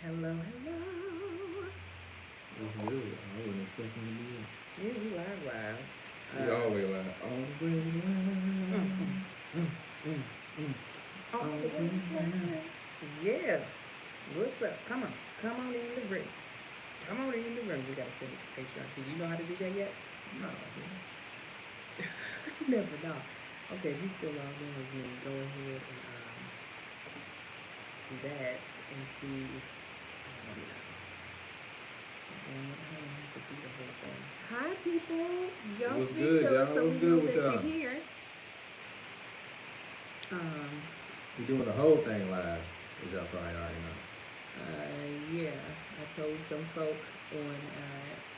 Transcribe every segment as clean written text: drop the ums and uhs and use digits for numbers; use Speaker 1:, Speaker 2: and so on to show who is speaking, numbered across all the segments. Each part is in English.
Speaker 1: Hello, hello.
Speaker 2: It's good. I wasn't expecting to be here.
Speaker 1: Yeah, we live.
Speaker 2: We always like, already
Speaker 1: Mm,
Speaker 2: live.
Speaker 1: mm, mm, mm. All the way live. Yeah. What's up? Come on in the room. Come on in the room. We gotta send it to Patreon too. You know how to do that yet?
Speaker 2: No,
Speaker 1: Never know. Okay, if you still logged in with me, go ahead and do that and see. Hi, people. Y'all
Speaker 2: what's
Speaker 1: speak
Speaker 2: good,
Speaker 1: to us
Speaker 2: y'all?
Speaker 1: so
Speaker 2: What's
Speaker 1: we
Speaker 2: good
Speaker 1: know
Speaker 2: with
Speaker 1: that
Speaker 2: y'all?
Speaker 1: you're here.
Speaker 2: We doing the whole thing live, as y'all probably already know.
Speaker 1: Yeah, I told some folk on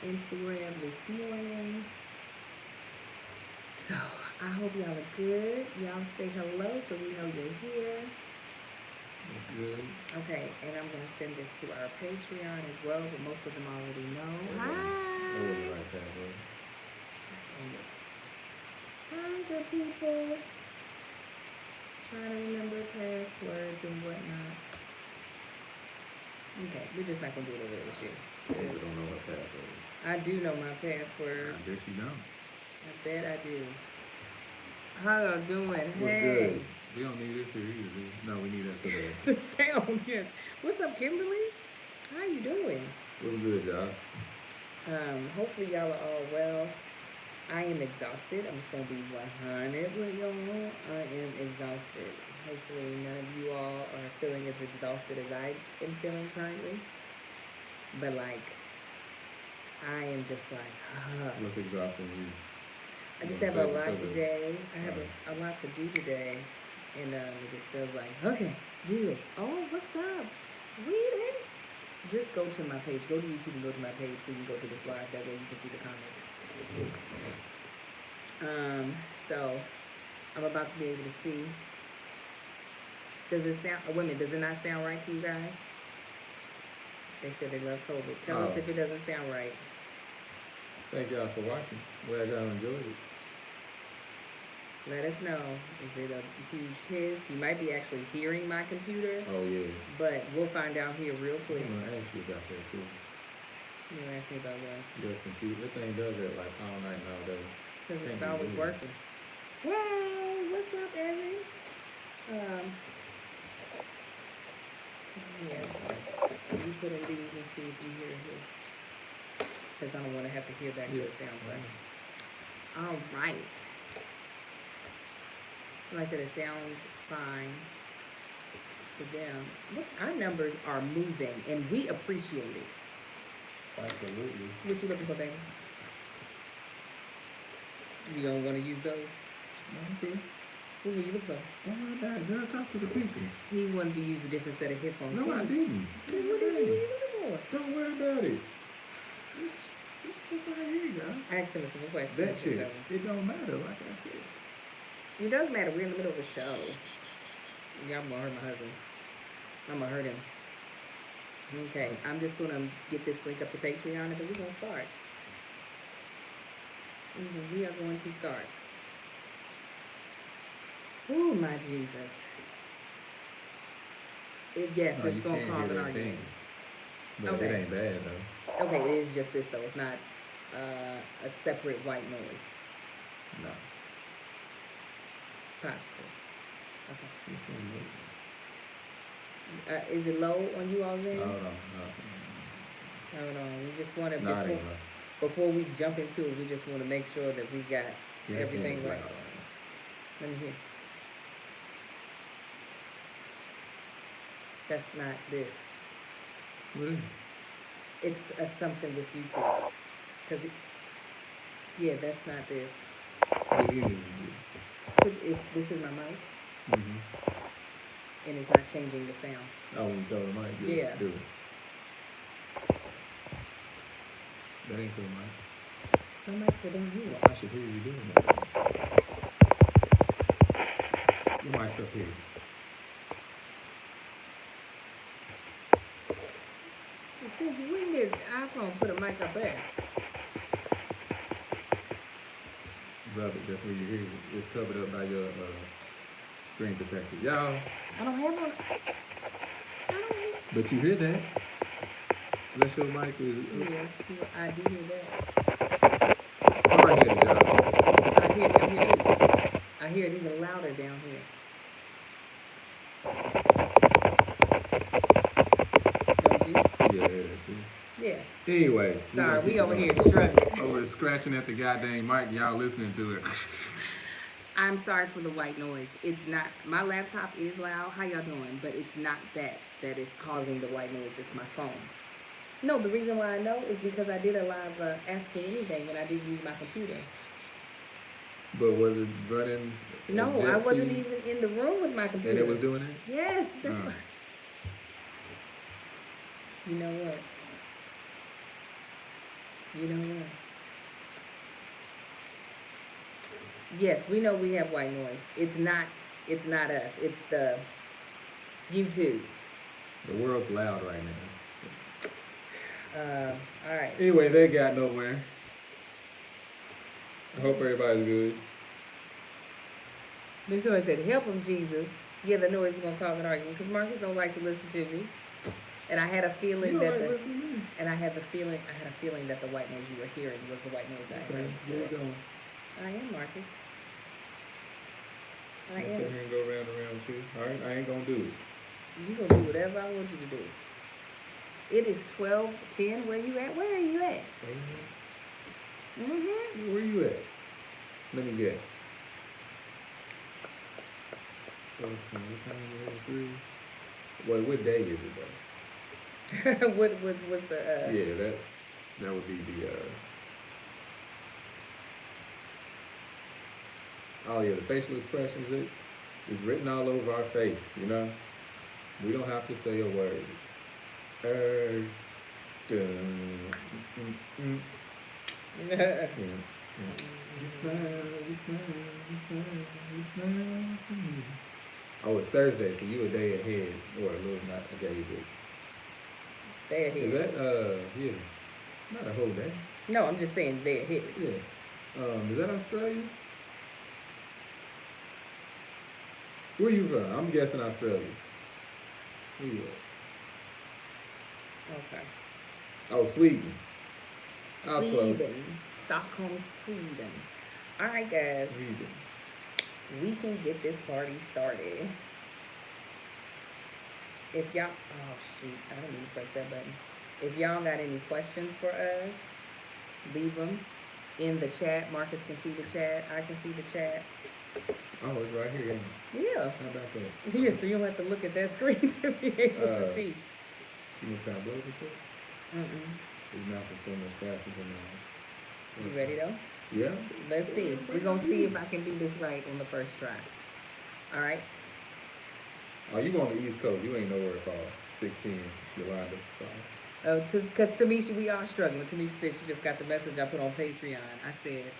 Speaker 1: Instagram this morning. So I hope y'all are good. Y'all say hello so we know you're here.
Speaker 2: What's good?
Speaker 1: Okay, and I'm gonna send this to our Patreon as well, but most of them already know.
Speaker 2: That
Speaker 1: Hi.
Speaker 2: wasn't like that, bro.
Speaker 1: Dang it. Hi, good people. Trying to remember passwords and whatnot. Okay, we're just not gonna do it over there with you.
Speaker 2: People don't know what password is.
Speaker 1: I do know my password.
Speaker 2: I bet you don't.
Speaker 1: I bet I do. How y'all doing?
Speaker 2: What's
Speaker 1: Hey.
Speaker 2: good? We don't need this here either, do we? No, we need that for the...
Speaker 1: The sound, yes. What's up, Kimberly? How you doing?
Speaker 2: What's good, y'all?
Speaker 1: Hopefully y'all are all well. I am exhausted. I'm just gonna be 100 with y'all. I am exhausted. Hopefully none of you all are feeling as exhausted as I am feeling currently. But like, I am just like,
Speaker 2: What's exhausting you?
Speaker 1: I just have a lot today. I have a lot to do today. And it just feels like, okay, do this. Oh, what's up, Sweden? Just go to my page. Go to YouTube and go to my page so you can go to this live. That way you can see the comments. So I'm about to be able to see. Does it sound, women, does it not sound right to you guys? They said they love COVID. Tell us if it doesn't sound right.
Speaker 2: Thank y'all for watching. Glad y'all enjoyed it.
Speaker 1: Let us know. Is it a huge hiss? You might be actually hearing my computer.
Speaker 2: Oh, yeah.
Speaker 1: But we'll find out here real quick.
Speaker 2: I'm going to ask you about that, too.
Speaker 1: You ask me about what?
Speaker 2: Your computer. That thing does that like all night and all day.
Speaker 1: Because it's always working. Yay! What's up, Evan? Yeah. You put in these and see if you hear his. Because I don't want to have to hear back your sound button. All right. Like I said, it sounds fine to them. Look, our numbers are moving, and we appreciate it.
Speaker 2: Absolutely.
Speaker 1: What you looking for, baby? You don't want to use those?
Speaker 2: Okay.
Speaker 1: What were you looking for?
Speaker 2: Don't worry about it, girl. Talk to the people.
Speaker 1: He wanted to use a different set of headphones.
Speaker 2: No, I didn't.
Speaker 1: What did you use it for?
Speaker 2: Don't worry about it. This chick right here, y'all.
Speaker 1: I asked him a simple question.
Speaker 2: That chick. It don't matter, like I said.
Speaker 1: It does matter. We're in the middle of a show. Yeah, I'm gonna hurt my husband. I'm gonna hurt him. Okay, I'm just gonna get this link up to Patreon and then we're gonna start. We are going to start. Oh my Jesus. Yes, it's gonna cause an argument.
Speaker 2: But okay. It ain't bad though.
Speaker 1: Okay, it is just this though. It's not a separate white noise.
Speaker 2: No.
Speaker 1: Positive. Okay.
Speaker 2: It's
Speaker 1: is it low on you all's end?
Speaker 2: Hold
Speaker 1: on. We just want to, before we jump into it, we just want to make sure that we got everything right. Let me hear. That's not this.
Speaker 2: What is it?
Speaker 1: It's something with YouTube. Because that's not this. If this is my mic, and it's not changing the sound.
Speaker 2: Oh, when you throw the mic, do it. That ain't your mic.
Speaker 1: My mic's down here.
Speaker 2: I should hear you doing that. Your mic's up here.
Speaker 1: Since when did iPhone put a mic up there?
Speaker 2: Brother, that's where you hear it. It's covered up by your screen protector. Y'all.
Speaker 1: I don't have one.
Speaker 2: But you hear that? Unless your mic is.
Speaker 1: Yeah, I do hear that.
Speaker 2: Oh, I hear it, y'all.
Speaker 1: I hear it down here too. I hear it even louder down here. Don't you?
Speaker 2: Yeah, that's it.
Speaker 1: Yeah.
Speaker 2: Anyway.
Speaker 1: Sorry, we over here
Speaker 2: struggling.
Speaker 1: struggling.
Speaker 2: Over scratching at the goddamn mic, y'all listening to it.
Speaker 1: I'm sorry for the white noise. It's not, my laptop is loud. How y'all doing? But it's not that is causing the white noise. It's my phone. No, the reason why I know is because I did a live Ask Me Anything and I did use my computer.
Speaker 2: But was it running?
Speaker 1: No, I wasn't even in the room with my computer.
Speaker 2: And it was doing it?
Speaker 1: Yes, that's what. You know what? You know what? Yes, we know we have white noise. It's not us. It's the YouTube.
Speaker 2: The world's loud right now.
Speaker 1: All right.
Speaker 2: Anyway, they got nowhere. I hope everybody's good.
Speaker 1: This one said, "Help him, Jesus." Yeah, the noise is gonna cause an argument because Marcus don't like to listen to me, and I had a feeling that I had a feeling that the white noise you were hearing was the white noise I heard.
Speaker 2: There you go.
Speaker 1: I am Marcus. I
Speaker 2: Sit
Speaker 1: am.
Speaker 2: here and go round and round with you. All right, I ain't gonna do it.
Speaker 1: You gonna do whatever I want you to do. It is 12:10. Where you at? Where are you at? Mhm.
Speaker 2: Where you at? Let me guess. What time is it? What day is it though?
Speaker 1: what's the
Speaker 2: Yeah, that would be the oh yeah, the facial expressions it's written all over our face, you know? We don't have to say a word. You smile, you smile, you smile, you smile for me. Oh, it's Thursday, so you a day ahead, or a little, not a day, but
Speaker 1: day ahead.
Speaker 2: is that yeah, not a whole day.
Speaker 1: No, I'm just saying day ahead.
Speaker 2: Yeah. Is that Australia? Where you from? I'm guessing Australia. Where you at?
Speaker 1: Okay.
Speaker 2: Oh, Sweden. I was close.
Speaker 1: Sweden. Stockholm, Sweden. All right, guys.
Speaker 2: Sweden.
Speaker 1: We can get this party started. If y'all, oh shoot, I don't need to press that button. If y'all got any questions for us, leave them in the chat. Marcus can see the chat. I can see the chat.
Speaker 2: Oh, it's right here. Ain't it?
Speaker 1: Yeah.
Speaker 2: How about that?
Speaker 1: Yeah, so you don't have to look at that screen to be able to see.
Speaker 2: You want to try to blow this shit? His mouse is so much faster than mine.
Speaker 1: You ready though?
Speaker 2: Yeah.
Speaker 1: Let's see. We're going to see if I can do this right on the first try. All right?
Speaker 2: Oh, you on the East Coast. You ain't nowhere far. 16, Yolanda. Sorry.
Speaker 1: Because Tamisha, we are struggling. Tamisha said she just got the message I put on Patreon. I said,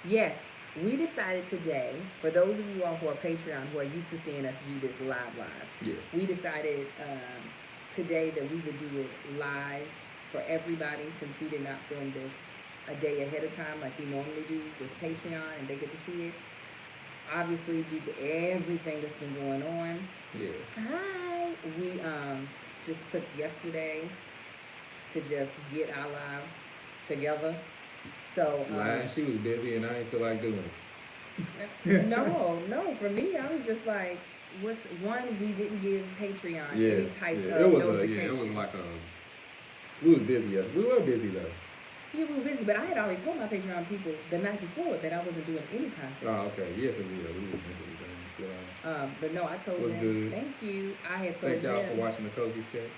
Speaker 1: yes, we decided today, for those of you all who are Patreon, who are used to seeing us do this live,
Speaker 2: yeah,
Speaker 1: we decided today that we would do it live for everybody, since we did not film this a day ahead of time like we normally do with Patreon, and they get to see it. Obviously, due to everything that's been going on, hi, we just took yesterday to just get our lives together. So
Speaker 2: she was busy and I didn't feel like doing it.
Speaker 1: no, for me, I was just like, we didn't give Patreon any type of notification.
Speaker 2: It was like we were busy. We were busy though.
Speaker 1: Yeah, we were busy, but I had already told my Patreon people the night before that I wasn't doing any content.
Speaker 2: Oh, okay. Yeah, because we were mentally still.
Speaker 1: But no, I told them.
Speaker 2: Good.
Speaker 1: Thank you. I had told them.
Speaker 2: Thank y'all for watching the Kobe sketch.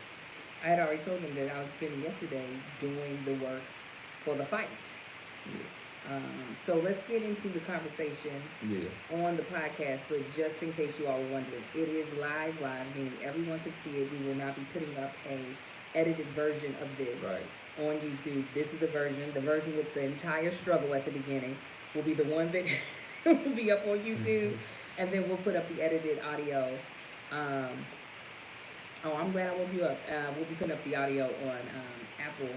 Speaker 1: I had already told them that I was spending yesterday doing the work for the fight.
Speaker 2: Yeah.
Speaker 1: So let's get into the conversation on the podcast, but just in case you all were wondering, it is live, meaning everyone can see it. We will not be putting up a edited version of this on YouTube. This is the version with the entire struggle at the beginning will be the one that will be up on YouTube, and then we'll put up the edited audio. I'm glad I woke you up. We'll be putting up the audio on Apple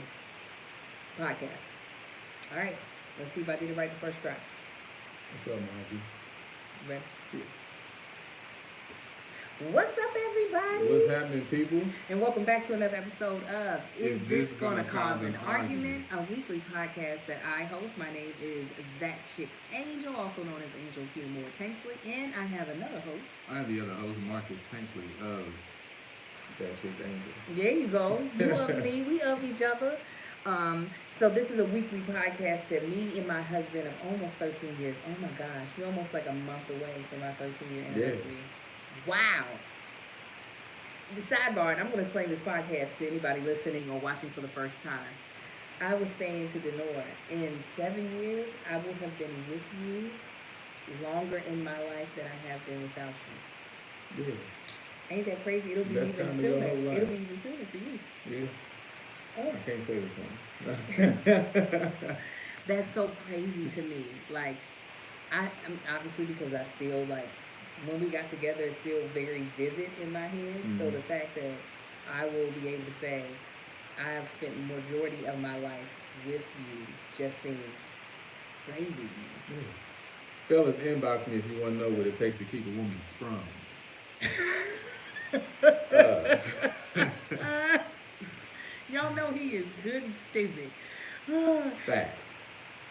Speaker 1: Podcast. All right, let's see if I did it right the first try.
Speaker 2: What's up, Marky?
Speaker 1: Ready?
Speaker 2: Yeah.
Speaker 1: What's up, everybody?
Speaker 2: What's happening, people?
Speaker 1: And welcome back to another episode of
Speaker 2: Is
Speaker 1: This
Speaker 2: This
Speaker 1: Gonna
Speaker 2: Gonna
Speaker 1: Cause
Speaker 2: Cause
Speaker 1: an
Speaker 2: an
Speaker 1: Argument? A weekly podcast that I host. My name is That Chick Angel, also known as Angel Peter Moore Tanksley, and I have another host.
Speaker 2: I am the other host, Marcus Tanksley of That Chick Angel.
Speaker 1: There you go. You up me, we up each other. So this is a weekly podcast that me and my husband of almost 13 years, oh my gosh, we're almost like a month away from our 13-year anniversary. Wow. The sidebar, and I'm going to explain this podcast to anybody listening or watching for the first time. I was saying to Denora, in 7 years, I will have been with you longer in my life than I have been without you.
Speaker 2: Yeah.
Speaker 1: Ain't that crazy? It'll be
Speaker 2: Best
Speaker 1: even
Speaker 2: time of your
Speaker 1: sooner.
Speaker 2: whole life.
Speaker 1: It'll be even sooner for you.
Speaker 2: Yeah.
Speaker 1: Oh,
Speaker 2: I can't say the same.
Speaker 1: that's so crazy to me. Like, I'm obviously because I still like when we got together, it's still very vivid in my head. So
Speaker 2: Mhm.
Speaker 1: the fact that I will be able to say I have spent the majority of my life with you just seems crazy to me.
Speaker 2: Yeah. Fellas, inbox me if you want to know what it takes to keep a woman sprung.
Speaker 1: Y'all know he is good and stupid.
Speaker 2: Facts.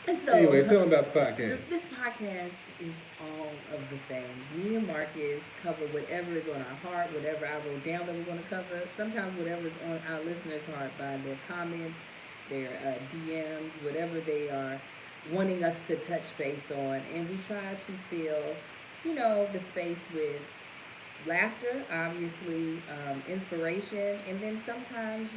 Speaker 1: So,
Speaker 2: Anyway, tell them about the podcast.
Speaker 1: This podcast is all of the things. Me and Marcus cover whatever is on our heart, whatever I wrote down that we want to cover. Sometimes whatever is on our listeners' heart by their comments, their DMs, whatever they are wanting us to touch base on. And we try to fill, the space with laughter, obviously, inspiration, and then sometimes,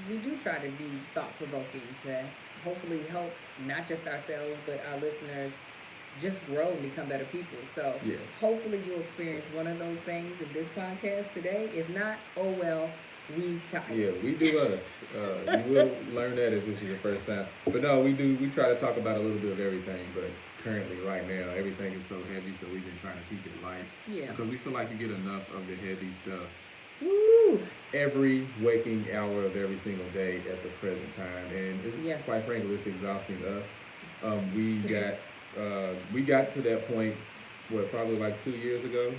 Speaker 1: we do try to be thought-provoking to hopefully help not just ourselves, but our listeners just grow and become better people. So
Speaker 2: Yeah.
Speaker 1: hopefully you'll experience one of those things in this podcast today. If not, oh well, we's tired.
Speaker 2: Yeah, we do us. You will learn that if this is your first time. But no, we try to talk about a little bit of everything, but currently right now everything is so heavy, so we've been trying to keep it light.
Speaker 1: Yeah.
Speaker 2: Because we feel like you get enough of the heavy stuff
Speaker 1: Woo!
Speaker 2: every waking hour of every single day at the present time. And it's quite frankly, it's exhausting us. We got to that point probably like 2 years ago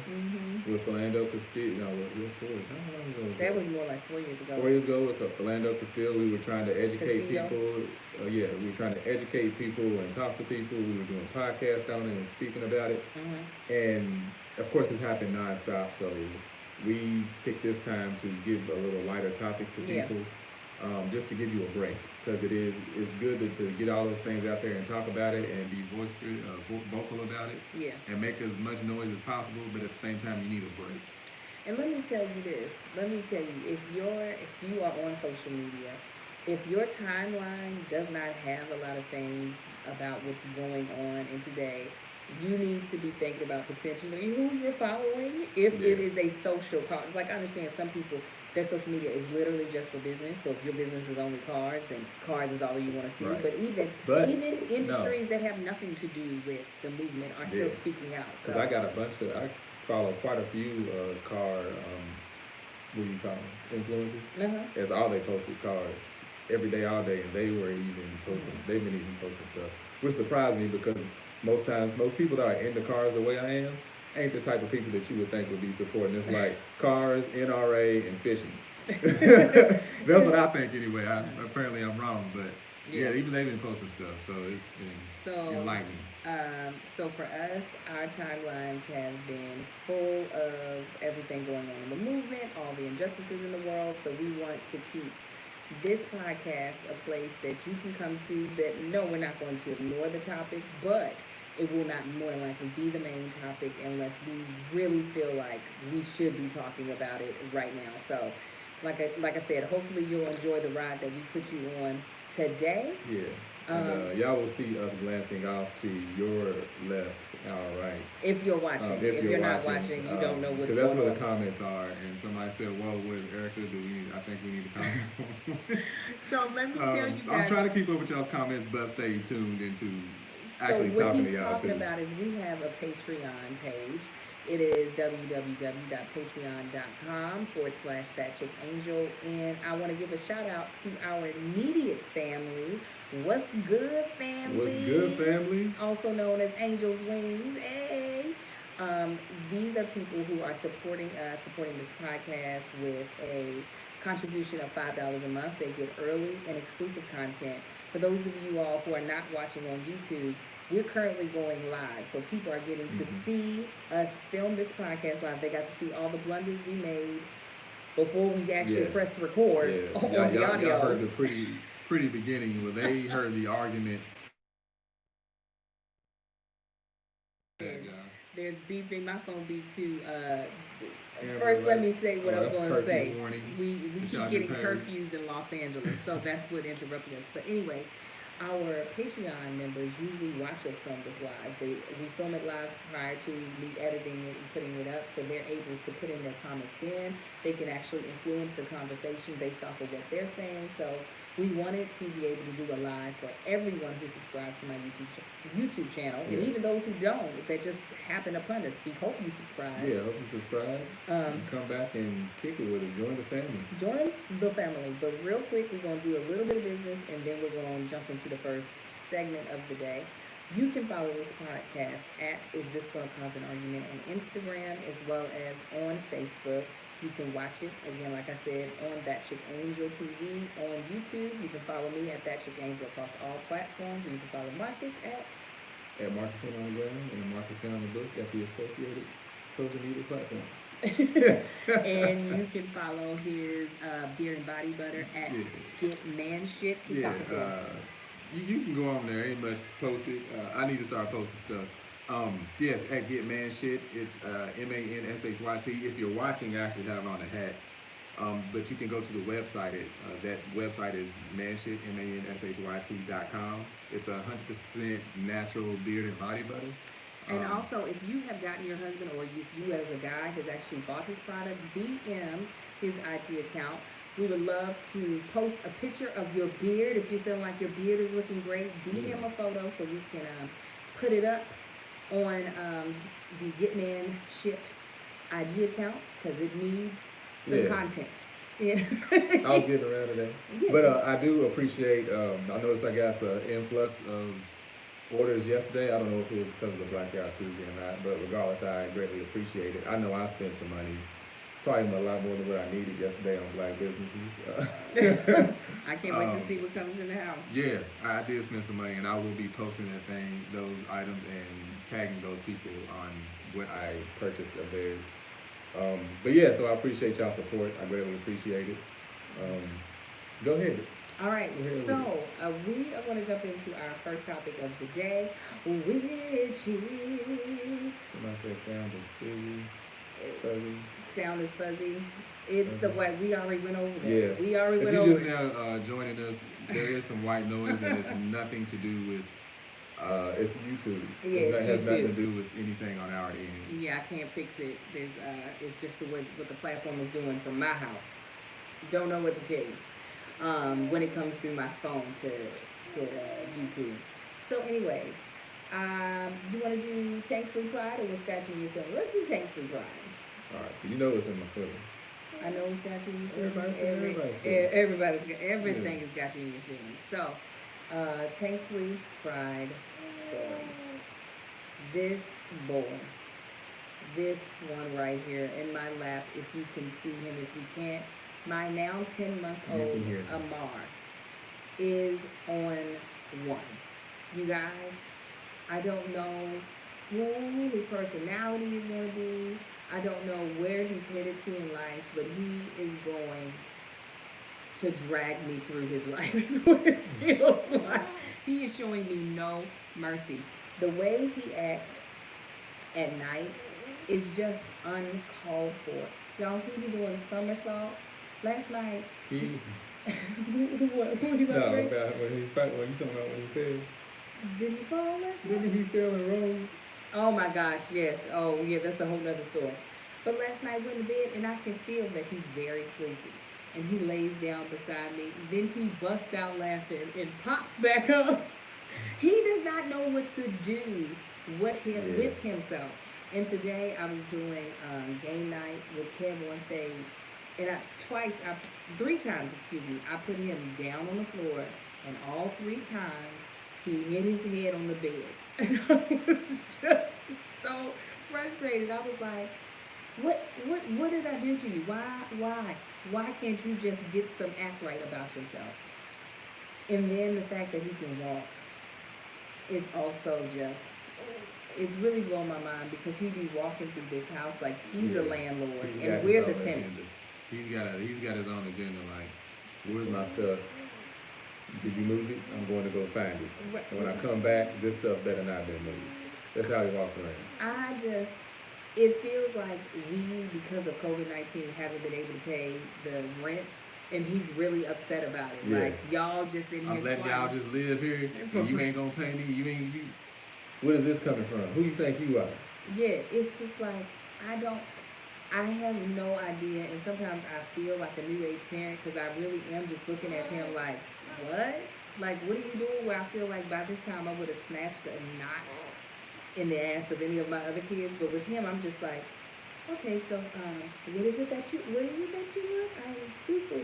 Speaker 2: with Philando Castile. No, we're 4. How long ago was
Speaker 1: That was more like 4 years ago.
Speaker 2: 4 years ago with Philando Castile, we were trying to educate
Speaker 1: Castillo.
Speaker 2: people. We were trying to educate people and talk to people. We were doing podcasts on it and speaking about it. And of course, it's happened nonstop. So we picked this time to give a little lighter topics to people, just to give you a break, because it's good to get all those things out there and talk about it and be vocal about it, and make as much noise as possible. But at the same time, you need a break.
Speaker 1: And let me tell you this. If you are on social media, if your timeline does not have a lot of things about what's going on in today, you need to be thinking about potentially who you're following. If it is a social cause, like I understand some people, their social media is literally just for business. So if your business is only cars, then cars is all you want to see.
Speaker 2: Right.
Speaker 1: But even industries that have nothing to do with the movement are still speaking out.
Speaker 2: Because I follow quite a few car, what do you call them, influencers. As all they post is cars every day, all day, and they've been even posting stuff, which surprised me because most people that are into cars the way I am ain't the type of people that you would think would be supporting. It's like cars, NRA, and fishing. That's what I think anyway. Apparently I'm wrong, but even they've been posting stuff, so it's been enlightening.
Speaker 1: So for us, our timelines have been full of everything going on in the movement, all the injustices in the world. So we want to keep this podcast a place that you can come to that, no, we're not going to ignore the topic, but it will not more than likely be the main topic unless we really feel like we should be talking about it right now. So, like I said, hopefully you'll enjoy the ride that we put you on today.
Speaker 2: Yeah. And y'all will see us glancing off to your left, our right.
Speaker 1: If you're watching. If you're not watching, you don't know what's going on.
Speaker 2: Because that's where the comments are. And somebody said, "Whoa, where's Erica? I think we need to comment."
Speaker 1: So let me tell you guys.
Speaker 2: I'm trying to keep up with y'all's comments, but stay tuned into actually talking to y'all too.
Speaker 1: What he's talking about is we have a Patreon page. It is www.patreon.com/thatchickangel. And I want to give a shout out to our immediate family. What's good, family?
Speaker 2: What's good, family?
Speaker 1: Also known as Angel's Wings. Hey. These are people who are supporting us, supporting this podcast with a contribution of $5 a month. They get early and exclusive content. For those of you all who are not watching on YouTube, we're currently going live. So people are getting to see us film this podcast live. They got to see all the blunders we made before we actually press record on the audio.
Speaker 2: Y'all heard the pretty beginning when they heard the argument.
Speaker 1: There's beeping. My phone beeped too. First, let me say what I was going to say. We keep getting curfews in Los Angeles, so that's what interrupted us. But anyway, our Patreon members usually watch us film this live. We film it live prior to me editing it and putting it up, so they're able to put in their comments then. They can actually influence the conversation based off of what they're saying. So we wanted to be able to do a live for everyone who subscribes to my YouTube channel, and even those who don't, that just happen upon us. We hope you subscribe.
Speaker 2: Yeah, hope you subscribe. Come back and kick it with us. Join the family.
Speaker 1: Join the family. But real quick, we're going to do a little bit of business, and then we're going to jump into the first segment of the day. You can follow this podcast at Is This Gonna Cause an Argument on Instagram as well as on Facebook. You can watch it, again, like I said, on That Chick Angel TV. On YouTube, you can follow me at That Chick Angel across all platforms. And you can follow Marcus
Speaker 2: at Marcus Hen on the ground and Marcus Hen on the book at the associated social media platforms.
Speaker 1: And you can follow his beard and body butter at Get Man Shit. You
Speaker 2: can go on there. Ain't much posted. I need to start posting stuff. Yes, at Get Man Shit. It's MANSHYT. If you're watching, I actually have on a hat. But you can go to the website. That website is manshit, MANSHYT.com. It's 100% natural beard and body butter.
Speaker 1: And also, if you have gotten your husband, or if you as a guy has actually bought his product, DM his IG account. We would love to post a picture of your beard. If you feel like your beard is looking great, DM a photo so we can put it up on the Get Man Shit IG account, because it needs some content. Yeah.
Speaker 2: I was getting around to that. Yeah. But I do appreciate, I noticed I got an influx of orders yesterday. I don't know if it was because of the Blackout Tuesday or not, but regardless, I greatly appreciate it. I know I spent some money, probably a lot more than what I needed yesterday on Black businesses.
Speaker 1: I can't wait to see what comes in the house.
Speaker 2: Yeah, I did spend some money, and I will be posting those items and tagging those people on what I purchased of theirs. But yeah, so I appreciate y'all's support. I greatly appreciate it. Go ahead.
Speaker 1: All right, so we are going to jump into our first topic of the day, witches.
Speaker 2: When I say sound is fuzzy.
Speaker 1: Sound is fuzzy. It's the way we already went over that.
Speaker 2: Yeah.
Speaker 1: We already went over it.
Speaker 2: If you're just now joining us, there is some white noise and it's nothing to do with, it's YouTube.
Speaker 1: Yeah,
Speaker 2: it has nothing to do with anything on our end.
Speaker 1: Yeah, I can't fix it. It's just the way what the platform is doing from my house. Don't know what to tell you when it comes through my phone to YouTube. So anyways, you want to do Tank Sleep Pride or what's got you in your feelings? Let's do Tank Sleep Pride.
Speaker 2: All right, you know what's in my feelings.
Speaker 1: I know what's got you in your feelings. Everything has got you in your feelings. So, Tank Sleep Pride story. This boy, this one right here in my lap, if you can see him, if you can't, my now 10-month-old Amar is on one. You guys, I don't know who his personality is going to be. I don't know where he's headed to in life, but he is going to drag me through his life is what it feels like. He is showing me no mercy. The way he acts at night is just uncalled for. Y'all, he be doing somersaults. Last night... What are you about to say?
Speaker 2: About when you talking about when he fell.
Speaker 1: Did he fall last night?
Speaker 2: Didn't he fell and roll?
Speaker 1: Oh my gosh, yes. Oh yeah, that's a whole nother story. But last night we went to bed and I can feel that he's very sleepy. And he lays down beside me. Then he busts out laughing and pops back up. He does not know what to do with himself. And today I was doing game night with Kev on stage. And three times, I put him down on the floor. And all three times he hit his head on the bed. And I was just so frustrated. I was like, what did I do to you? Why can't you just get some act right about yourself? And then the fact that he can walk is also just, it's really blowing my mind because he be walking through this house like he's a landlord and we're the tenants.
Speaker 2: He's got his own agenda. Like, where's my stuff? Did you move it? I'm going to go find it.
Speaker 1: Right.
Speaker 2: And when I come back, this stuff better not be moved. That's how he walks around.
Speaker 1: It feels like we, because of COVID-19, haven't been able to pay the rent, and he's really upset about it.
Speaker 2: Yeah.
Speaker 1: Like, y'all just in here
Speaker 2: I'm letting y'all just live here, and you ain't gonna pay me. You. Where is this coming from? Who you think you are?
Speaker 1: Yeah, it's just like, I have no idea, and sometimes I feel like a new age parent because I really am just looking at him like, what? Like, what are you doing? Where I feel like by this time I would have snatched a knot in the ass of any of my other kids, but with him, I'm just like, okay, so what is it that you want? I am super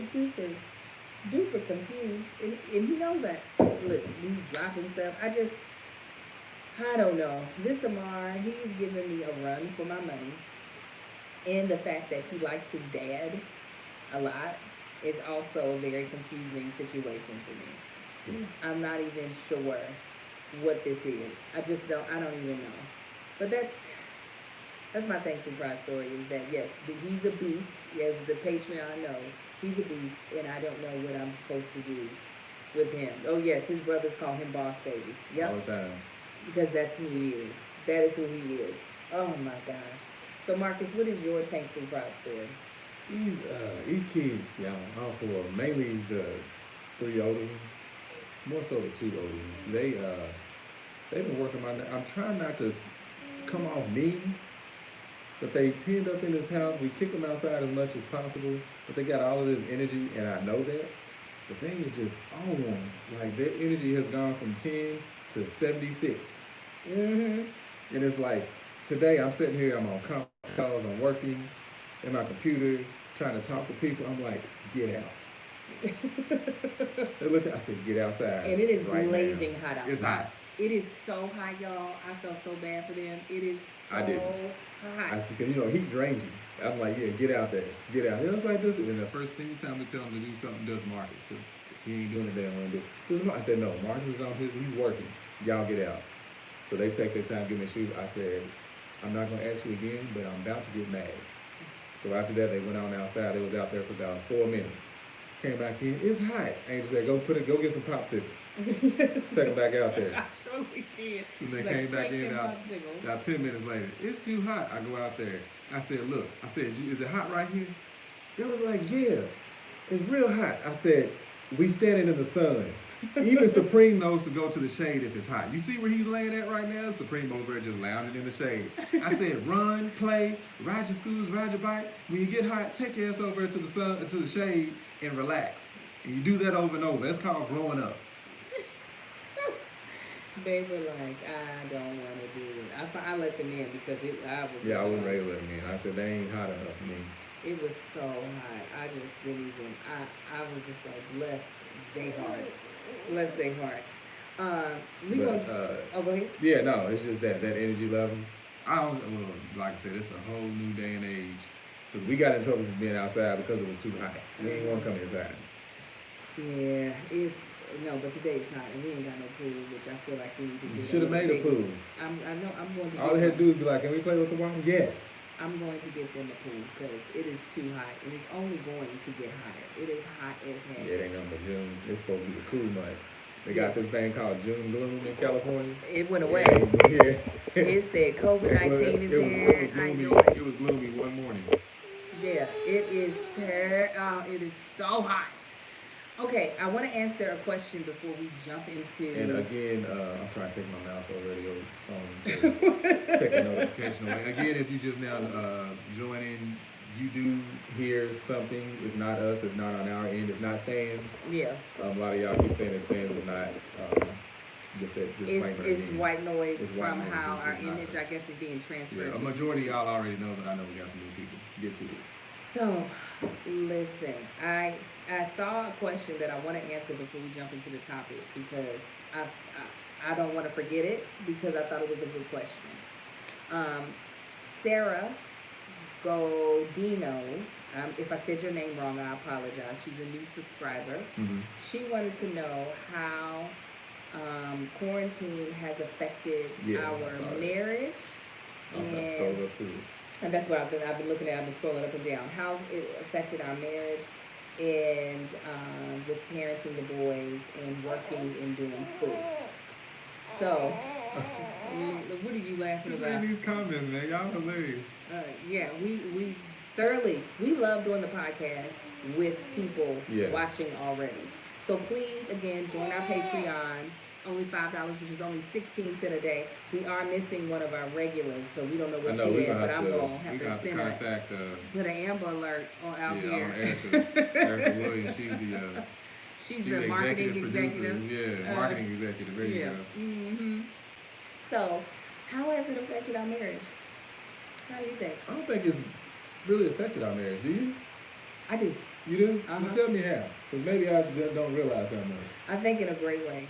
Speaker 1: duper confused, and he knows that. Look, he's dropping stuff. I don't know. This Amar, he's giving me a run for my money, and the fact that he likes his dad a lot is also a very confusing situation for me. I'm not even sure what this is. I don't even know. But that's my thanks and pride story, is that yes, he's a beast, as the Patreon knows. He's a beast, and I don't know what I'm supposed to do with him. Oh yes, his brothers call him Boss Baby. Yep.
Speaker 2: All the time.
Speaker 1: Because that's who he is. That is who he is. Oh my gosh. So Marcus, what is your thanks and pride story?
Speaker 2: These kids, y'all, all four, mainly the 3 older ones, more so the 2 older ones. They've been working I'm trying not to come off mean, but they pinned up in this house. We kick them outside as much as possible, but they got all of this energy, and I know that. But they are just on. Like, their energy has gone from 10 to 76.
Speaker 1: Mm-hmm.
Speaker 2: And it's like, today I'm sitting here, I'm on conference calls, I'm working in my computer, trying to talk to people. I'm like, get out. They look, I said, get outside.
Speaker 1: And it is
Speaker 2: right
Speaker 1: blazing
Speaker 2: now.
Speaker 1: hot outside.
Speaker 2: It's hot.
Speaker 1: It is so hot, y'all. I felt so bad for them. It is so hot.
Speaker 2: I said, heat drains you. I'm like, yeah, get out there. Get out. It was like this. And the first thing you tell me to tell him to do something, does Marcus. Because he ain't doing it, they don't want to do it. I said, no, Marcus is on he's working. Y'all get out. So they take their time, give me a shoe. I said, I'm not going to ask you again, but I'm about to get mad. So after that, they went on outside. They was out there for about 4 minutes. Came back in. It's hot. Angel said, go get some popsicles. Take them back out there.
Speaker 1: I surely did.
Speaker 2: And they came back in about 10 minutes later. It's too hot. I go out there. I said, look. I said, is it hot right here? It was like, yeah, it's real hot. I said, we standing in the sun. Even Supreme knows to go to the shade if it's hot. You see where he's laying at right now? Supreme over there just lounging in the shade. I said, run, play, ride your scooters, ride your bike. When you get hot, take your ass over to the sun, to the shade, and relax. And you do that over and over. That's called growing up.
Speaker 1: They were like, I don't want to do it. I let them in because I wasn't
Speaker 2: ready to let them in. I said, they ain't hot enough for me.
Speaker 1: It was so hot. I just didn't even, I was just like, bless their hearts. Bless their hearts. Go ahead.
Speaker 2: Yeah, no, it's just that energy level. Like I said, it's a whole new day and age. Because we got in trouble for being outside because it was too hot. We didn't want to come inside.
Speaker 1: Yeah, but today it's hot and we ain't got no pool, which I feel like we need to do.
Speaker 2: You should have made a pool.
Speaker 1: I'm going to.
Speaker 2: All they had to do is be like, can we play with the water? Yes.
Speaker 1: I'm going to get them a pool because it is too hot and it's only going to get hotter. It is hot as hell.
Speaker 2: Yeah, it ain't nothing but June. It's supposed to be the cool month. They got this thing called June gloom in California.
Speaker 1: It went away.
Speaker 2: Yeah.
Speaker 1: It said COVID-19 is here.
Speaker 2: It was gloomy one morning.
Speaker 1: Yeah, it is it is so hot. Okay, I want to answer a question before we jump into.
Speaker 2: And again, I'm trying to take my mouse over radio phone to take a notification away. Again, if you just now joining, you do hear something. It's not us. It's not on our end. It's not fans.
Speaker 1: Yeah.
Speaker 2: A lot of y'all keep saying it's fans. It's not.
Speaker 1: It's white noise from how our image, I guess, is being transferred.
Speaker 2: Yeah, a majority of y'all already know, but I know we got some new people. Get to it.
Speaker 1: So, listen, I saw a question that I want to answer before we jump into the topic because I don't want to forget it because I thought it was a good question. Sarah Godino. If I said your name wrong, I apologize. She's a new subscriber.
Speaker 2: Mm-hmm.
Speaker 1: She wanted to know how quarantine has affected our marriage.
Speaker 2: I was gonna scroll up too.
Speaker 1: And that's what I've been looking at. I've been scrolling up and down. How's it affected our marriage and with parenting the boys and working and doing school? So, what are you laughing about?
Speaker 2: These comments, man, y'all hilarious.
Speaker 1: Yeah, we love doing the podcast with people watching already. So please, again, join our Patreon. It's only $5, which is only 16 cents a day. We are missing one of our regulars, so we don't know what she is, but I'm going to have to send put an Amber Alert out here.
Speaker 2: Erica Williams,
Speaker 1: she's the marketing executive.
Speaker 2: Yeah, marketing executive. There you go.
Speaker 1: Mm-hmm. So, how has it affected our marriage? How do you think?
Speaker 2: I don't think it's really affected our marriage. Do you?
Speaker 1: I do.
Speaker 2: You do? Well, tell me how. Because maybe I don't realize how much.
Speaker 1: I think in a great way.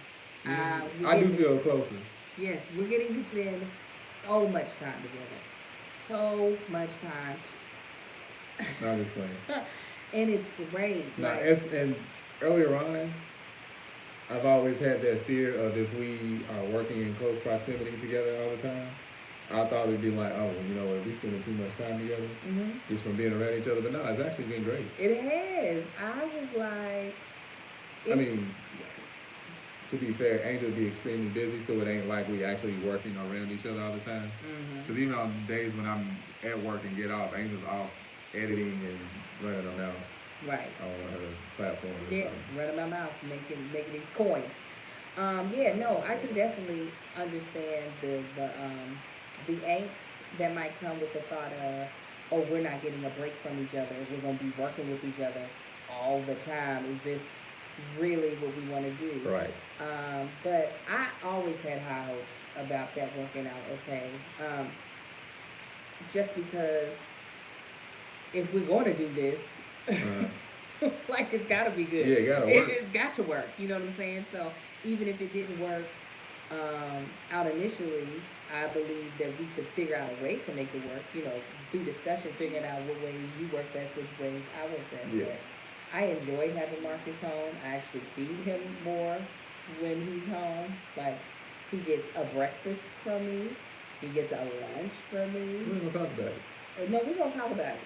Speaker 2: I do feel closer.
Speaker 1: Yes, we're getting to spend so much time together. So much time.
Speaker 2: No, I'm just playing.
Speaker 1: And it's great.
Speaker 2: Now, and earlier on, I've always had that fear of if we are working in close proximity together all the time, I thought it'd be like, oh, you know, we spending too much time together just from being around each other. But no, it's actually been great.
Speaker 1: It has. I was like...
Speaker 2: I mean, to be fair, Angel would be extremely busy, so it ain't like we actually working around each other all the time. Because even on days when I'm at work and get off, Angel's off editing and running them out.
Speaker 1: Right.
Speaker 2: On her platform or
Speaker 1: something. Running my mouth, making these coins. I can definitely understand the angst that might come with the thought of, oh, we're not getting a break from each other. We're going to be working with each other all the time. Is this really what we want to do?
Speaker 2: Right.
Speaker 1: But I always had high hopes about that working out okay. Just because if we're going to do this, like it's got to be good.
Speaker 2: Yeah, it got to work.
Speaker 1: It's got to work. You know what I'm saying? So even if it didn't work out initially, I believe that we could figure out a way to make it work, you know, through discussion, figuring out what ways you work best, which ways I work best.
Speaker 2: Yeah.
Speaker 1: But I enjoy having Marcus home. I actually feed him more when he's home. Like, he gets a breakfast from me. He gets a lunch from me.
Speaker 2: We're going to talk about it.
Speaker 1: No, we're going to talk about it.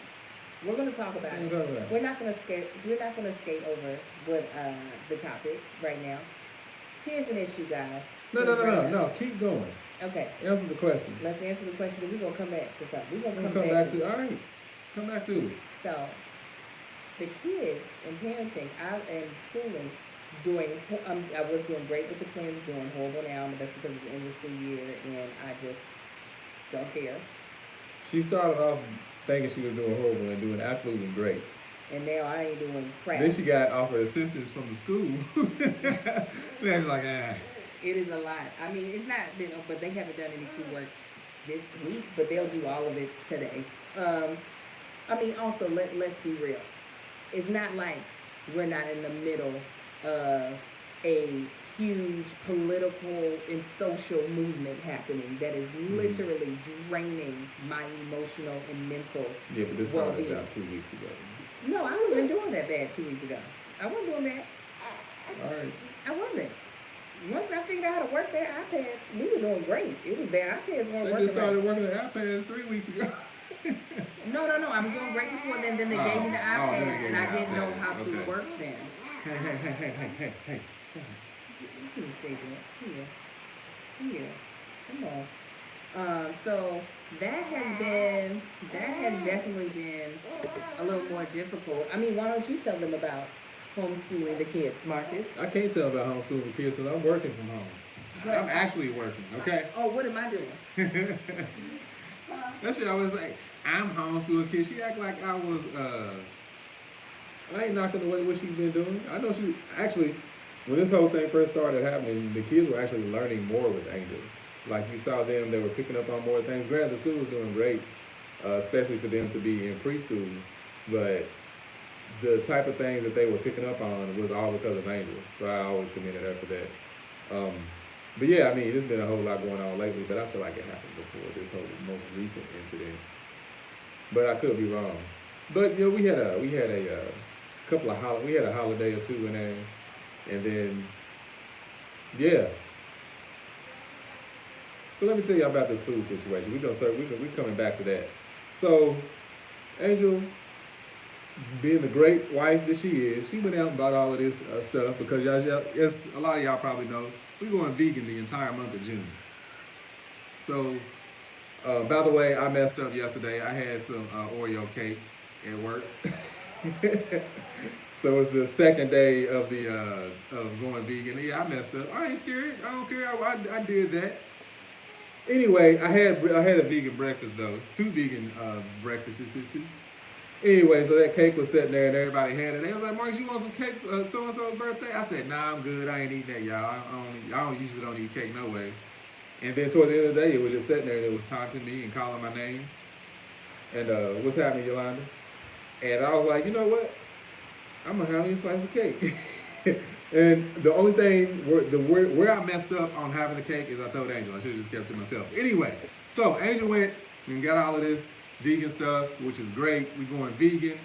Speaker 1: We're going to talk about it. We're not going to skate over what the topic right now. Here's an issue, guys.
Speaker 2: No. Keep going.
Speaker 1: Okay.
Speaker 2: Answer the question.
Speaker 1: Let's answer the question. Then we're going to come back to something. We're going to
Speaker 2: come back to it. All right. Come back to it.
Speaker 1: So, the kids and parenting and schooling I was doing great with the twins, doing horrible now, but that's because it's the end of the school year and I just don't care.
Speaker 2: She started off thinking she was doing horrible and doing absolutely great.
Speaker 1: And now I ain't doing crap.
Speaker 2: Then she got offered assistance from the school. That's like,
Speaker 1: It is a lot. I mean, it's not been, but they haven't done any schoolwork this week, but they'll do all of it today. I mean, also, let's be real. It's not like we're not in the middle of a huge political and social movement happening that is literally draining my emotional and mental well-being.
Speaker 2: Yeah, but this started about 2 weeks ago.
Speaker 1: No, I wasn't doing that bad 2 weeks ago. I wasn't doing that.
Speaker 2: All right.
Speaker 1: I wasn't. Once I figured out how to work their iPads, we were doing great. It was their iPads weren't working.
Speaker 2: They just started working their iPads 3 weeks ago.
Speaker 1: No. I was doing great before then. Then they gave me the iPads, and I didn't know how to work them.
Speaker 2: Hey.
Speaker 1: Shut up. You can say that. Here. Come on. So that has definitely been a little more difficult. I mean, why don't you tell them about homeschooling the kids, Marcus?
Speaker 2: I can't tell about homeschooling the kids because I'm working from home. But I'm actually working, okay?
Speaker 1: Oh, what am I doing?
Speaker 2: That's what I was like. I'm homeschooling kids. She act like I was, I ain't knocking away what she's been doing. I know she, actually, when this whole thing first started happening, the kids were actually learning more with Angel. Like, you saw them, they were picking up on more things. Granted, the school was doing great, especially for them to be in preschool. But the type of things that they were picking up on was all because of Angel. So I always commended her for that. But yeah, I mean, there's been a whole lot going on lately, but I feel like it happened before this whole most recent incident. but I could be wrong. But you know, we had a couple of we had a holiday or two in there, and then yeah. So let me tell you about this food situation. We coming back to that. So Angel, being the great wife that she is, she went out and bought all of this stuff because as a lot of y'all probably know, we going vegan the entire month of June. So, by the way, I messed up yesterday. I had some Oreo cake at work. So it's the second day of the of going vegan. Yeah, I messed up. I ain't scared. I don't care. I did that. Anyway, I had a vegan breakfast though. Two vegan breakfasts. Anyway, so that cake was sitting there and everybody had it. They was like, Marcus, you want some cake for so-and-so's birthday? I said, nah, I'm good. I ain't eating that, y'all. I don't usually don't eat cake no way. And then toward the end of the day, it was just sitting there and it was taunting me and calling my name. And what's happening, Yolanda? And I was like, you know what? I'm gonna have me a slice of cake. And the only thing where I messed up on having the cake is I told Angel. I should have just kept it to myself. Anyway, so Angel went and got all of this vegan stuff, which is great. We going vegan.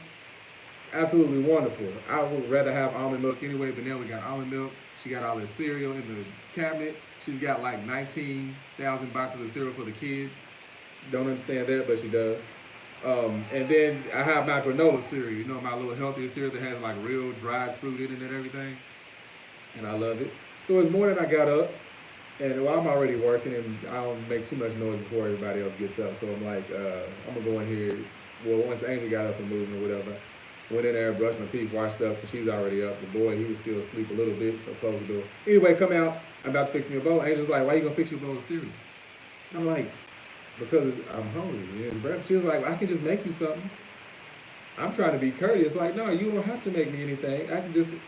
Speaker 2: Absolutely wonderful. I would rather have almond milk anyway, but now we got almond milk. She got all this cereal in the cabinet. She's got like 19,000 boxes of cereal for the kids. Don't understand that, but she does. And then I have my granola cereal, you know, my little healthier cereal that has like real dried fruit in it and everything. And I love it. So it's morning I got up, and well, I'm already working, and I don't make too much noise before everybody else gets up. So I'm like, I'm gonna go in here. Well, once Angel got up and moved or whatever, went in there, brushed my teeth, washed up, because she's already up. The boy, he was still asleep a little bit, so closed the door. Anyway, come out. I'm about to fix me a bowl. Angel's like, why you gonna fix your bowl of cereal? I'm like, because I'm hungry. It's breakfast. She was like, well, I can just make you something. I'm trying to be courteous. Like, no, you don't have to make me anything.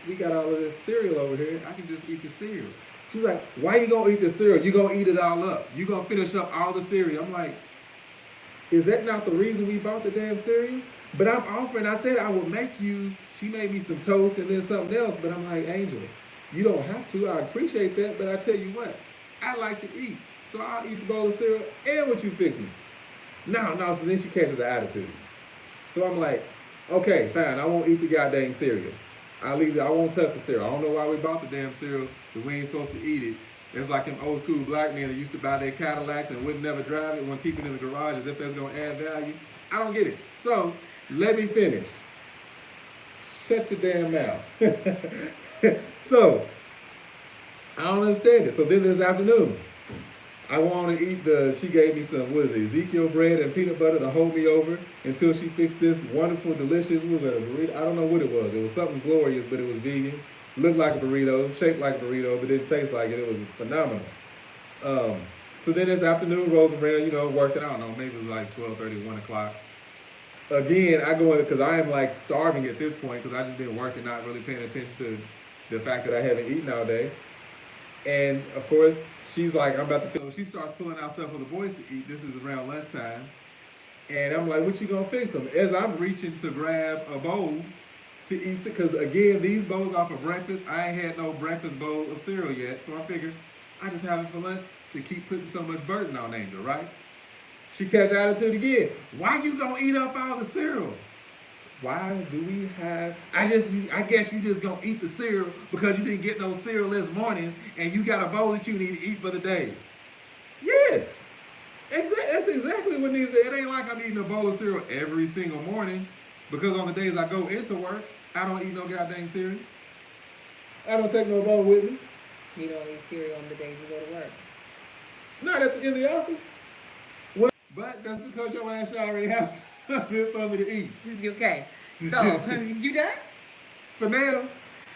Speaker 2: We got all of this cereal over here. I can just eat the cereal. She's like, why you gonna eat the cereal? You gonna eat it all up. You gonna finish up all the cereal. I'm like, is that not the reason we bought the damn cereal? But I'm offering, I said I would make you, she made me some toast and then something else. But I'm like, Angel, you don't have to. I appreciate that. But I tell you what, I like to eat. So I'll eat the bowl of cereal and what you fix me. No, so then she catches the attitude. So I'm like, okay, fine, I won't eat the goddamn cereal. I won't touch the cereal. I don't know why we bought the damn cereal, but we ain't supposed to eat it. It's like them old school black men that used to buy their Cadillacs and would never drive it, wouldn't keep it in the garage as if that's gonna add value. I don't get it. So let me finish. Shut your damn mouth. So I don't understand it. So then this afternoon, I want to eat she gave me some, what is it, Ezekiel bread and peanut butter to hold me over until she fixed this wonderful, delicious, what was that, a burrito? I don't know what it was. It was something glorious, but it was vegan. Looked like a burrito, shaped like a burrito, but didn't taste like it. It was phenomenal. So then this afternoon rolls around, you know, working, I don't know, maybe it was like 12:30, 1 o'clock. Again, I go in because I am like starving at this point because I just been working, not really paying attention to the fact that I haven't eaten all day. And of course, she's like, I'm about to feel. She starts pulling out stuff for the boys to eat. This is around lunchtime. And I'm like, what you gonna fix them? As I'm reaching to grab a bowl to eat, because again, these bowls are for breakfast. I ain't had no breakfast bowl of cereal yet. So I figured I just have it for lunch to keep putting so much burden on Angel, right? She catch attitude again. Why you gonna eat up all the cereal? Why do we have, I guess you just gonna eat the cereal because you didn't get no cereal this morning and you got a bowl that you need to eat for the day. Yes. That's exactly what needs to, it ain't like I'm eating a bowl of cereal every single morning because on the days I go into work, I don't eat no goddamn cereal. I don't take no bowl with me.
Speaker 1: You don't eat cereal on the days you go to work?
Speaker 2: Not in the office. But that's because your ass already has something for me to eat.
Speaker 1: Okay. So, you done?
Speaker 2: For now.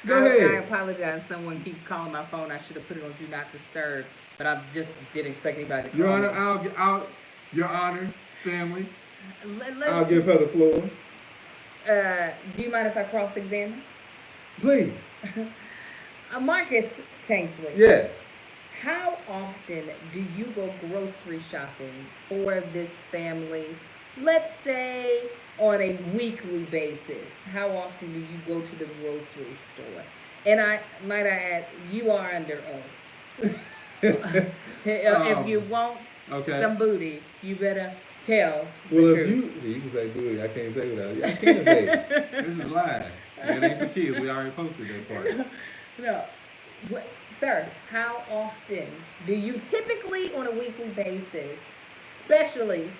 Speaker 2: Go ahead.
Speaker 1: I apologize. Someone keeps calling my phone. I should have put it on Do Not Disturb, but I just didn't expect anybody to call
Speaker 2: Your Honor,
Speaker 1: me.
Speaker 2: Your Honor, family.
Speaker 1: I'll
Speaker 2: give her the floor.
Speaker 1: Do you mind if I cross-examine?
Speaker 2: Please.
Speaker 1: Marcus Tanksley.
Speaker 2: Yes.
Speaker 1: How often do you go grocery shopping for this family? Let's say on a weekly basis. How often do you go to the grocery store? And might I add, you are under oath. If you want some booty, you better tell
Speaker 2: Well,
Speaker 1: the
Speaker 2: if
Speaker 1: truth.
Speaker 2: you see, you can say boo. I can't say without you. I can say it. This is live. It ain't for kids. We already posted that part.
Speaker 1: No. What, sir, how often do you typically on a weekly basis, specifically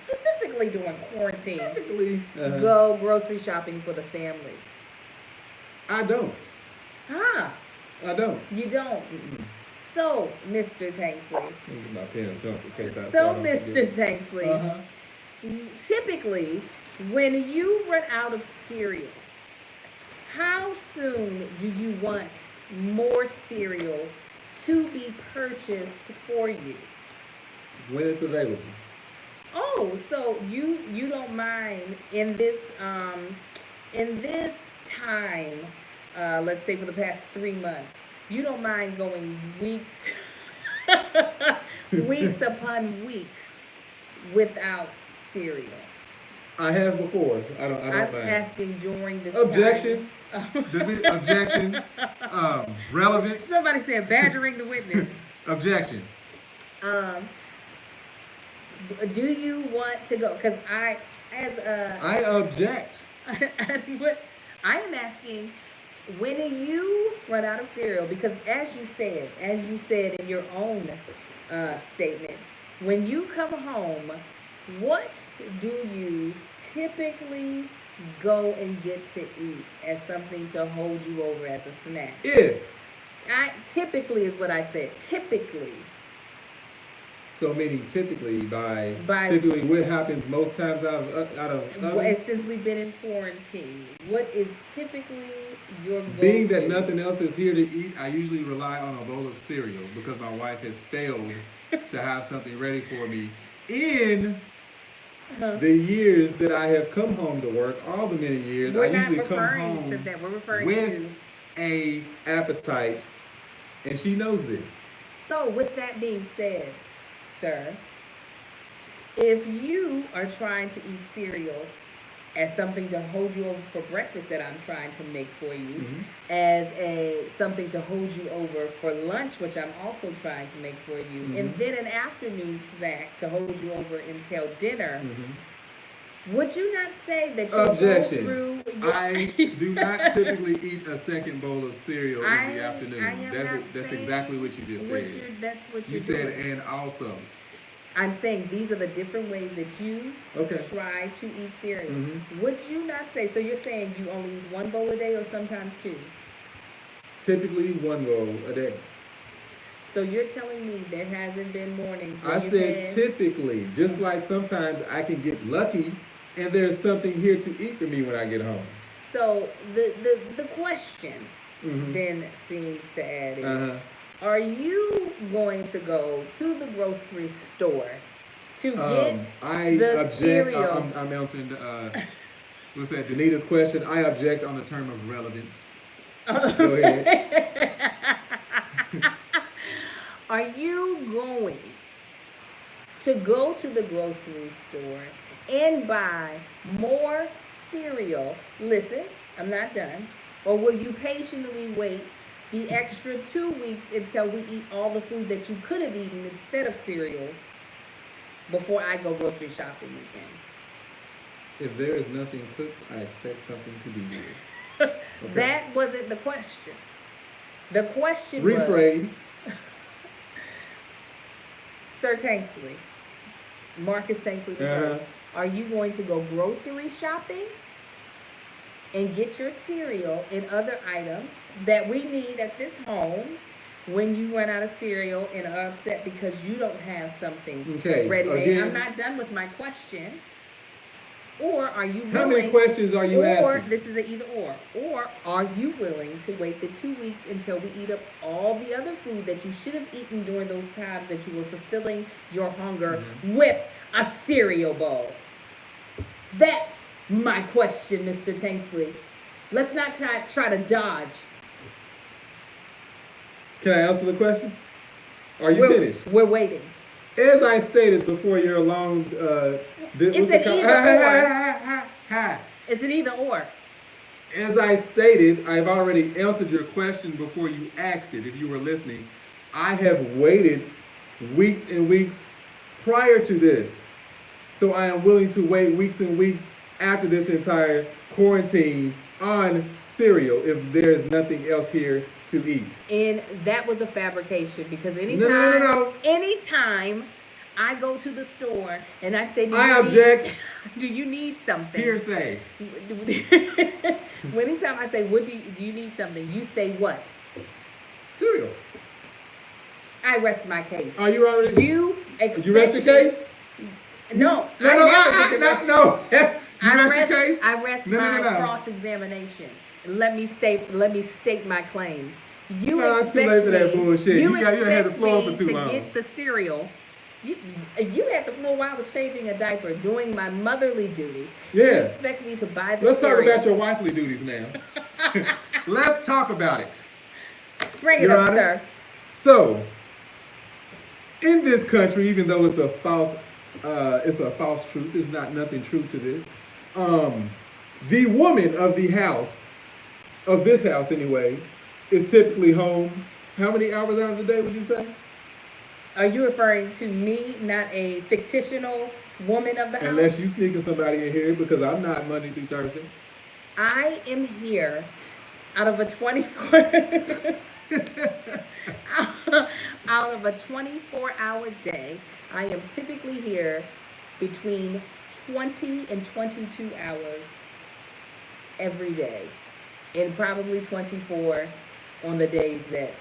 Speaker 1: during quarantine,
Speaker 2: Typically,
Speaker 1: go grocery shopping for the family?
Speaker 2: I don't.
Speaker 1: Huh?
Speaker 2: I don't.
Speaker 1: You don't.
Speaker 2: Mm-mm.
Speaker 1: So, Mr. Tanksley.
Speaker 2: Let me get my pen and pencil in case I
Speaker 1: So,
Speaker 2: don't
Speaker 1: Mr.
Speaker 2: forget.
Speaker 1: Tanksley, typically, when you run out of cereal, how soon do you want more cereal to be purchased for you?
Speaker 2: When it's available.
Speaker 1: Oh, so you don't mind in this time, let's say for the past 3 months, you don't mind going weeks weeks upon weeks without cereal.
Speaker 2: I have before. I don't
Speaker 1: I'm
Speaker 2: mind.
Speaker 1: asking during this
Speaker 2: Objection.
Speaker 1: time.
Speaker 2: Does it objection? Relevance.
Speaker 1: Somebody said badgering the witness.
Speaker 2: Objection.
Speaker 1: Do you want to go? Because I
Speaker 2: object.
Speaker 1: I am asking, when you run out of cereal, because as you said in your own statement, when you come home, what do you typically go and get to eat as something to hold you over as a snack? Typically is what I said. Typically.
Speaker 2: So meaning typically typically what happens most times out of
Speaker 1: since we've been in quarantine, what is typically your go-to?
Speaker 2: Being that nothing else is here to eat, I usually rely on a bowl of cereal because my wife has failed to have something ready for me in the years that I have come home to work. All the many years I usually come home
Speaker 1: to that. We're referring
Speaker 2: with a appetite, and she knows this.
Speaker 1: So with that being said, sir, if you are trying to eat cereal as something to hold you over for breakfast that I'm trying to make for you, as something to hold you over for lunch, which I'm also trying to make for you, and then an afternoon snack to hold you over until dinner, would you not say that you
Speaker 2: Objection.
Speaker 1: go through
Speaker 2: I do not typically eat a second bowl of cereal in the afternoon. That's exactly what you just said.
Speaker 1: That's what
Speaker 2: you said, and also.
Speaker 1: I'm saying these are the different ways that you try to eat cereal. Would you not say, so you're saying you only eat one bowl a day or sometimes two?
Speaker 2: Typically one bowl a day.
Speaker 1: So you're telling me there hasn't been mornings when
Speaker 2: I said typically, just like sometimes I can get lucky and there's something here to eat for me when I get home.
Speaker 1: So the question then seems to add is, are you going to go to the grocery store to get the cereal?
Speaker 2: I'm answering what's that? Danita's question. I object on the term of relevance. Go ahead.
Speaker 1: Are you going to go to the grocery store and buy more cereal? Listen, I'm not done. Or will you patiently wait the extra 2 weeks until we eat all the food that you could have eaten instead of cereal before I go grocery shopping again?
Speaker 2: If there is nothing cooked, I expect something to be here. Okay.
Speaker 1: That wasn't the question. The question
Speaker 2: Rephrase.
Speaker 1: Sir Tanksley, Marcus Tanksley the first, are you going to go grocery shopping and get your cereal and other items that we need at this home when you run out of cereal and are upset because you don't have something ready made? I'm not done with my question. Or are you willing?
Speaker 2: How many questions are you asking?
Speaker 1: Or this is an either or. Or are you willing to wait the 2 weeks until we eat up all the other food that you should have eaten during those times that you were fulfilling your hunger with a cereal bowl? That's my question, Mr. Tanksley. Let's not try to dodge.
Speaker 2: Can I answer the question? Are you finished?
Speaker 1: We're waiting.
Speaker 2: As I stated before your long...
Speaker 1: it's an either or. It's an either or.
Speaker 2: As I stated, I've already answered your question before you asked it, if you were listening. I have waited weeks and weeks prior to this So I am willing to wait weeks and weeks after this entire quarantine on cereal if there's nothing else here to eat.
Speaker 1: And that was a fabrication because
Speaker 2: No.
Speaker 1: anytime I go to the store and I say,
Speaker 2: I object.
Speaker 1: Do you need something?
Speaker 2: Hearsay.
Speaker 1: Anytime I say, what do you need something? You say what?
Speaker 2: Cereal.
Speaker 1: I rest my case.
Speaker 2: Are you already?
Speaker 1: You expect
Speaker 2: you rest your case?
Speaker 1: No.
Speaker 2: No. You rest your case?
Speaker 1: I rest my cross-examination. Let me state my claim. You expect
Speaker 2: too late for that bullshit.
Speaker 1: You
Speaker 2: had the floor for
Speaker 1: me
Speaker 2: too
Speaker 1: to
Speaker 2: long.
Speaker 1: get the cereal. You had the floor while I was changing a diaper, doing my motherly duties.
Speaker 2: Yeah.
Speaker 1: You expect me to buy the
Speaker 2: Let's
Speaker 1: cereal.
Speaker 2: talk about your wifely duties now. Let's talk about it.
Speaker 1: Bring it up, sir.
Speaker 2: So, in this country, even though it's a false truth, there's not nothing true to this. The woman of the house, of this house anyway, is typically home. How many hours out of the day would you say?
Speaker 1: Are you referring to me, not a fictional woman of the house?
Speaker 2: Unless you sneaking somebody in here, because I'm not Monday through Thursday.
Speaker 1: I am here out of a 24-hour day. I am typically here between 20 and 22 hours every day, and probably 24 on the days that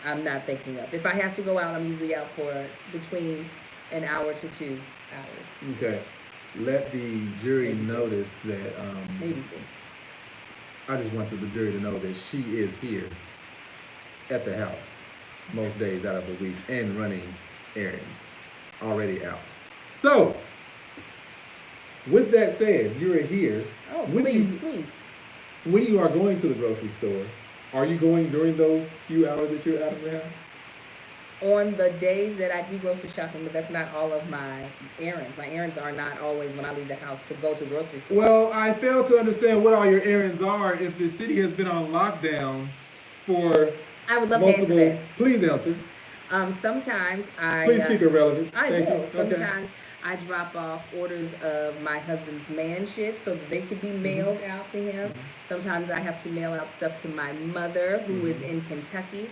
Speaker 1: I'm not thinking of. If I have to go out, I'm usually out for between an hour to 2 hours.
Speaker 2: Okay. Let the jury notice that.
Speaker 1: Maybe 4.
Speaker 2: I just want the jury to know that she is here at the house most days out of the week and running errands, already out. So, with that said, you're here.
Speaker 1: Oh, please.
Speaker 2: When you are going to the grocery store, are you going during those few hours that you're out of the house?
Speaker 1: On the days that I do grocery shopping, but that's not all of my errands. My errands are not always when I leave the house to go to the grocery store.
Speaker 2: Well, I fail to understand what all your errands are if the city has been on lockdown for
Speaker 1: I would love to answer that.
Speaker 2: Please answer.
Speaker 1: Sometimes
Speaker 2: Please keep it relevant.
Speaker 1: I
Speaker 2: Thank
Speaker 1: will.
Speaker 2: you.
Speaker 1: Sometimes I drop off orders of my husband's man shit so that they could be mailed out to him. Sometimes I have to mail out stuff to my mother who is in Kentucky.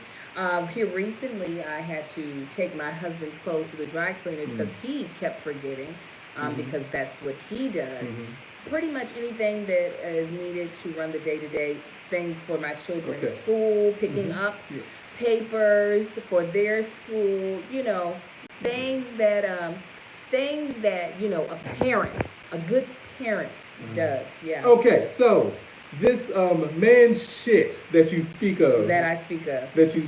Speaker 1: Here recently, I had to take my husband's clothes to the dry cleaners because he kept forgetting because that's what he does. Pretty much anything that is needed to run the day-to-day things for my children's school, picking up papers for their school, things that a good parent does. Yeah.
Speaker 2: Okay, so this man shit that you speak of.
Speaker 1: That you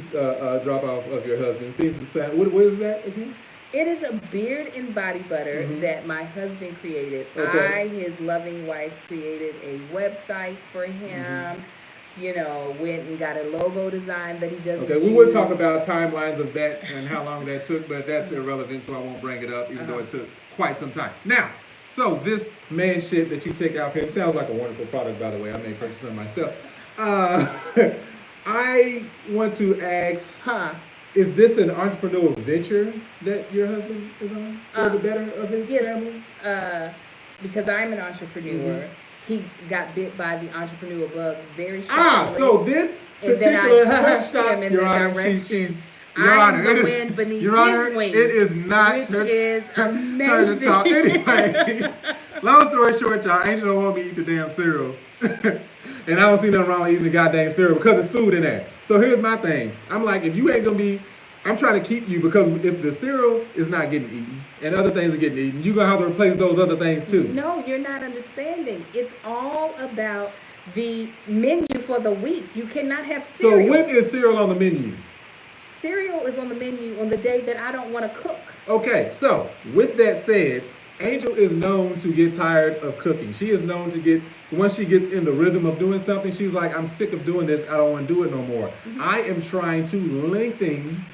Speaker 2: drop off of your husband seems to sound. What is that again?
Speaker 1: It is a beard and body butter that my husband created. I, his loving wife, created a website for him. Went and got a logo design that he doesn't use.
Speaker 2: We would talk about timelines of that and how long that took, but that's irrelevant, so I won't bring it up, even though it took quite some time. Now, so this man shit that you take out for him sounds like a wonderful product, by the way. I may purchase some myself. I want to ask, is this an entrepreneurial venture that your husband is on for the better of his family?
Speaker 1: Because I'm an entrepreneur. He got bit by the entrepreneur bug very shortly.
Speaker 2: So this particular Your Honor, she's Your Honor,
Speaker 1: the wind beneath his wings.
Speaker 2: It is not
Speaker 1: which is amazing.
Speaker 2: Turn to talk. Anyway, long story short, y'all, Angel don't want me to eat the damn cereal. And I don't see nothing wrong with eating the goddamn cereal because it's food in there. So here's my thing. I'm like, if you ain't gonna be, I'm trying to keep you because if the cereal is not getting eaten and other things are getting eaten, you're gonna have to replace those other things too.
Speaker 1: No, you're not understanding. It's all about the menu for the week. You cannot have cereal.
Speaker 2: So when is cereal on the menu?
Speaker 1: Cereal is on the menu on the day that I don't want to cook.
Speaker 2: Okay, so with that said, Angel is known to get tired of cooking. She is known to get, once she gets in the rhythm of doing something, she's like, I'm sick of doing this. I don't want to do it no more. I am trying to lengthen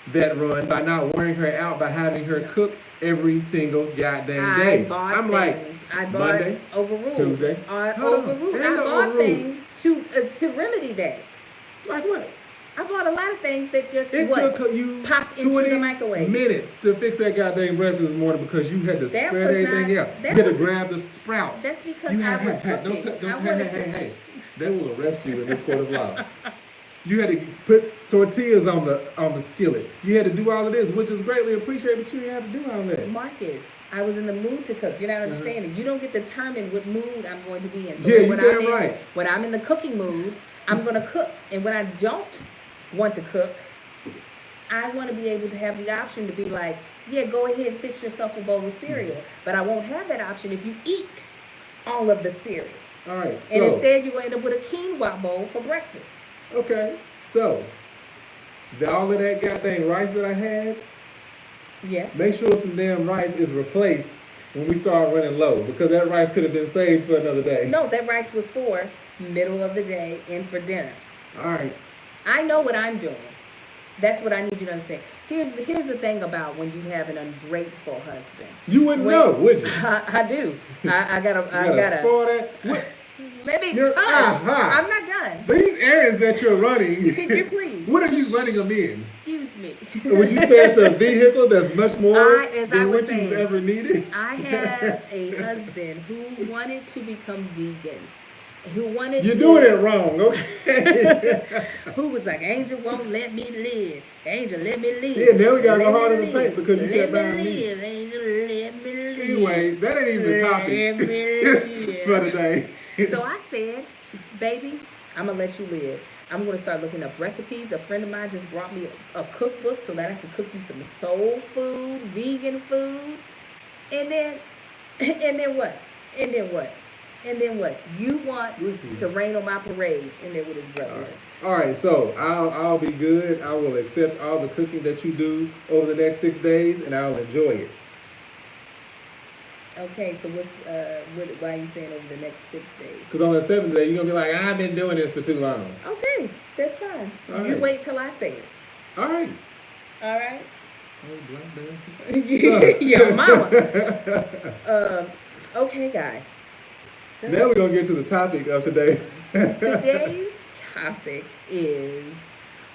Speaker 2: that run by not wearing her out, by having her cook every single goddamn day.
Speaker 1: I bought
Speaker 2: Monday,
Speaker 1: overruled.
Speaker 2: Tuesday.
Speaker 1: Overruled. I bought things to remedy that.
Speaker 2: Like what?
Speaker 1: I bought a lot of things that just
Speaker 2: It took you
Speaker 1: pop into
Speaker 2: 20
Speaker 1: the microwave.
Speaker 2: minutes to fix that goddamn breakfast this morning because you had to
Speaker 1: That
Speaker 2: spread
Speaker 1: was
Speaker 2: everything
Speaker 1: not-
Speaker 2: out. You
Speaker 1: that
Speaker 2: had to
Speaker 1: was-
Speaker 2: grab the sprouts.
Speaker 1: That's because
Speaker 2: You
Speaker 1: I was
Speaker 2: Don't
Speaker 1: cooking. I
Speaker 2: hey,
Speaker 1: wanted
Speaker 2: hey,
Speaker 1: to-
Speaker 2: hey. They will arrest you in this court of law. You had to put tortillas on the skillet. You had to do all of this, which is greatly appreciated, but you didn't have to do all that.
Speaker 1: Marcus, I was in the mood to cook. You're not understanding. You don't get to determine what mood I'm going to be in. So
Speaker 2: Yeah,
Speaker 1: when
Speaker 2: you're damn right.
Speaker 1: When I'm in the cooking mood, I'm going to cook. And when I don't want to cook, I want to be able to have the option to be like, yeah, go ahead and fix yourself a bowl of cereal. But I won't have that option if you eat all of the cereal.
Speaker 2: All right. So,
Speaker 1: And instead, you're going to end up with a quinoa bowl for breakfast.
Speaker 2: okay. So, all of that goddamn rice that I had,
Speaker 1: Yes.
Speaker 2: make sure some damn rice is replaced when we start running low because that rice could have been saved for another day.
Speaker 1: No, that rice was for middle of the day and for dinner.
Speaker 2: All right.
Speaker 1: I know what I'm doing. That's what I need you to understand. Here's the thing about when you have an ungrateful husband.
Speaker 2: You wouldn't know, would you?
Speaker 1: I do. I gotta
Speaker 2: Spoil that. What?
Speaker 1: let me
Speaker 2: You're-
Speaker 1: hush. I'm not done.
Speaker 2: These areas that you're running.
Speaker 1: Could you please?
Speaker 2: What are you running them in?
Speaker 1: Excuse me.
Speaker 2: Would you say it's a vehicle that's much more
Speaker 1: as I
Speaker 2: than
Speaker 1: was
Speaker 2: what
Speaker 1: saying,
Speaker 2: you've ever needed?
Speaker 1: I have a husband who wanted to become vegan. Who wanted
Speaker 2: You're
Speaker 1: to,
Speaker 2: doing it wrong, okay?
Speaker 1: who was like, Angel won't let me live. Angel, let me live.
Speaker 2: Yeah, now we gotta go
Speaker 1: Let me
Speaker 2: harder than
Speaker 1: live.
Speaker 2: Saint because you
Speaker 1: Let
Speaker 2: kept
Speaker 1: me
Speaker 2: buying meat.
Speaker 1: live. Angel, let me live.
Speaker 2: Anyway, that ain't even the
Speaker 1: Let me
Speaker 2: topic
Speaker 1: live.
Speaker 2: for today.
Speaker 1: So I said, baby, I'm going to let you live. I'm going to start looking up recipes. A friend of mine just brought me a cookbook so that I can cook you some soul food, vegan food. And then what? And then what? And then what? You want to rain on my parade. And then with his brothers.
Speaker 2: All right, so I'll be good. I will accept all the cooking that you do over the next 6 days, and I'll enjoy it.
Speaker 1: Okay, so why are you saying over the next 6 days?
Speaker 2: Because on the 7th day, you're going to be like, I've been doing this for too long.
Speaker 1: Okay, that's fine.
Speaker 2: All
Speaker 1: You
Speaker 2: right.
Speaker 1: wait till I say it.
Speaker 2: All right.
Speaker 1: All right?
Speaker 2: Oh, black bastard.
Speaker 1: Your mama. Okay, guys. So
Speaker 2: Now we're going to get to the topic of today.
Speaker 1: today's topic is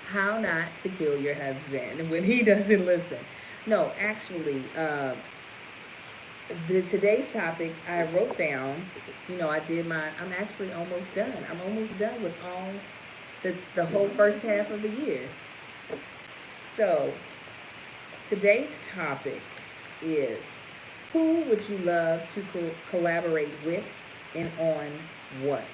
Speaker 1: how not to kill your husband when he doesn't listen. No, actually, today's topic I wrote down. I did I'm actually almost done. I'm almost done with all the whole first half of the year. So today's topic is, who would you love to collaborate with and on what?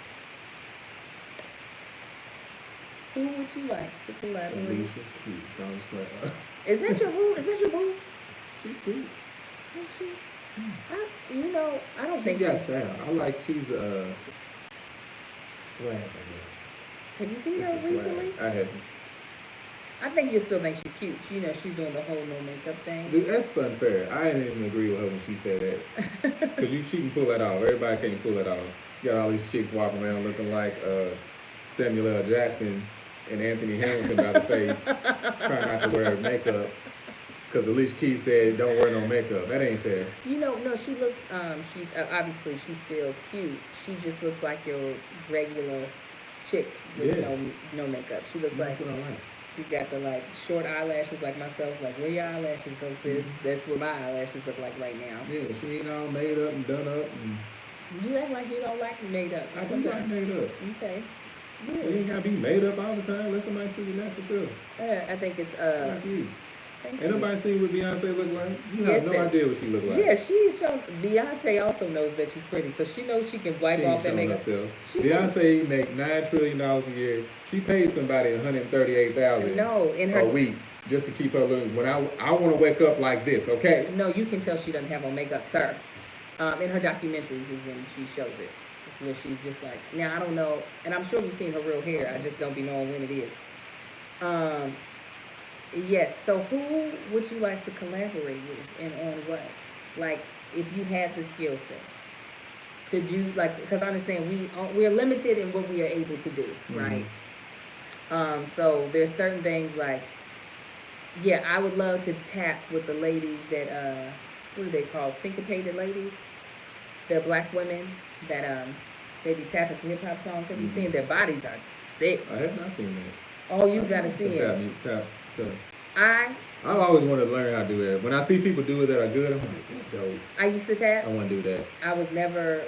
Speaker 1: Who would you like to collaborate with?
Speaker 2: Alicia Keys. I was like,
Speaker 1: Is that your boo? Is that your boo?
Speaker 2: she's cute.
Speaker 1: Is she? I don't
Speaker 2: She
Speaker 1: think
Speaker 2: got
Speaker 1: she's.
Speaker 2: style. She's swag, I guess.
Speaker 1: Have you seen
Speaker 2: It's
Speaker 1: her
Speaker 2: the swag.
Speaker 1: recently?
Speaker 2: I haven't.
Speaker 1: I think you still think she's cute. She's doing the whole no makeup thing.
Speaker 2: Dude, that's unfair. I didn't even agree with her when she said that. Because she can pull that off. Everybody can't pull that off. You got all these chicks walking around looking like Samuel L. Jackson and Anthony Hamilton by the face, trying not to wear makeup. Because Alicia Keys said, don't wear no makeup. That ain't fair.
Speaker 1: No, she looks, she's obviously she's still cute. She just looks like your regular chick with no makeup. She looks
Speaker 2: That's
Speaker 1: like,
Speaker 2: what I like.
Speaker 1: she's got the short eyelashes like myself. Like, where your eyelashes go, sis? That's what my eyelashes look like right now.
Speaker 2: Yeah, she ain't all made up and done up. And
Speaker 1: You act like you don't like made up.
Speaker 2: I do like made up.
Speaker 1: Okay.
Speaker 2: You ain't gotta be made up all the time. Let somebody see your natural self.
Speaker 1: I think it's
Speaker 2: Like you.
Speaker 1: thank
Speaker 2: Ain't
Speaker 1: you.
Speaker 2: nobody seen what Beyonce look like? You
Speaker 1: Yes,
Speaker 2: have no
Speaker 1: that-
Speaker 2: idea what she look like.
Speaker 1: Yeah, she's shown. Beyonce also knows that she's pretty, so she knows she can wipe
Speaker 2: She
Speaker 1: off
Speaker 2: ain't
Speaker 1: that
Speaker 2: showing
Speaker 1: makeup.
Speaker 2: herself.
Speaker 1: She
Speaker 2: Beyonce make $9 trillion a year. She pays somebody $138,000
Speaker 1: No, in
Speaker 2: a
Speaker 1: her
Speaker 2: week just to keep her looking. When I want to wake up like this, okay?
Speaker 1: no, you can tell she doesn't have on makeup, sir. In her documentaries is when she shows it, where she's just like. Now I don't know, and I'm sure you've seen her real hair. I just don't be knowing when it is. Yes. So who would you like to collaborate with, and on what? Like, if you had the skill set to do, like, because I understand we're limited in what we are able to do, right? So there's certain things like, yeah, I would love to tap with the ladies that what are they called? Syncopated ladies. The black women that they be tapping to hip hop songs. Have you seen their bodies are sick?
Speaker 2: I have not seen
Speaker 1: Oh, you gotta see it.
Speaker 2: Tap stuff.
Speaker 1: I
Speaker 2: I've always wanted to learn how to do that. When I see people do it that are good, I'm like, that's dope.
Speaker 1: I used to tap.
Speaker 2: I want to do that.
Speaker 1: I was never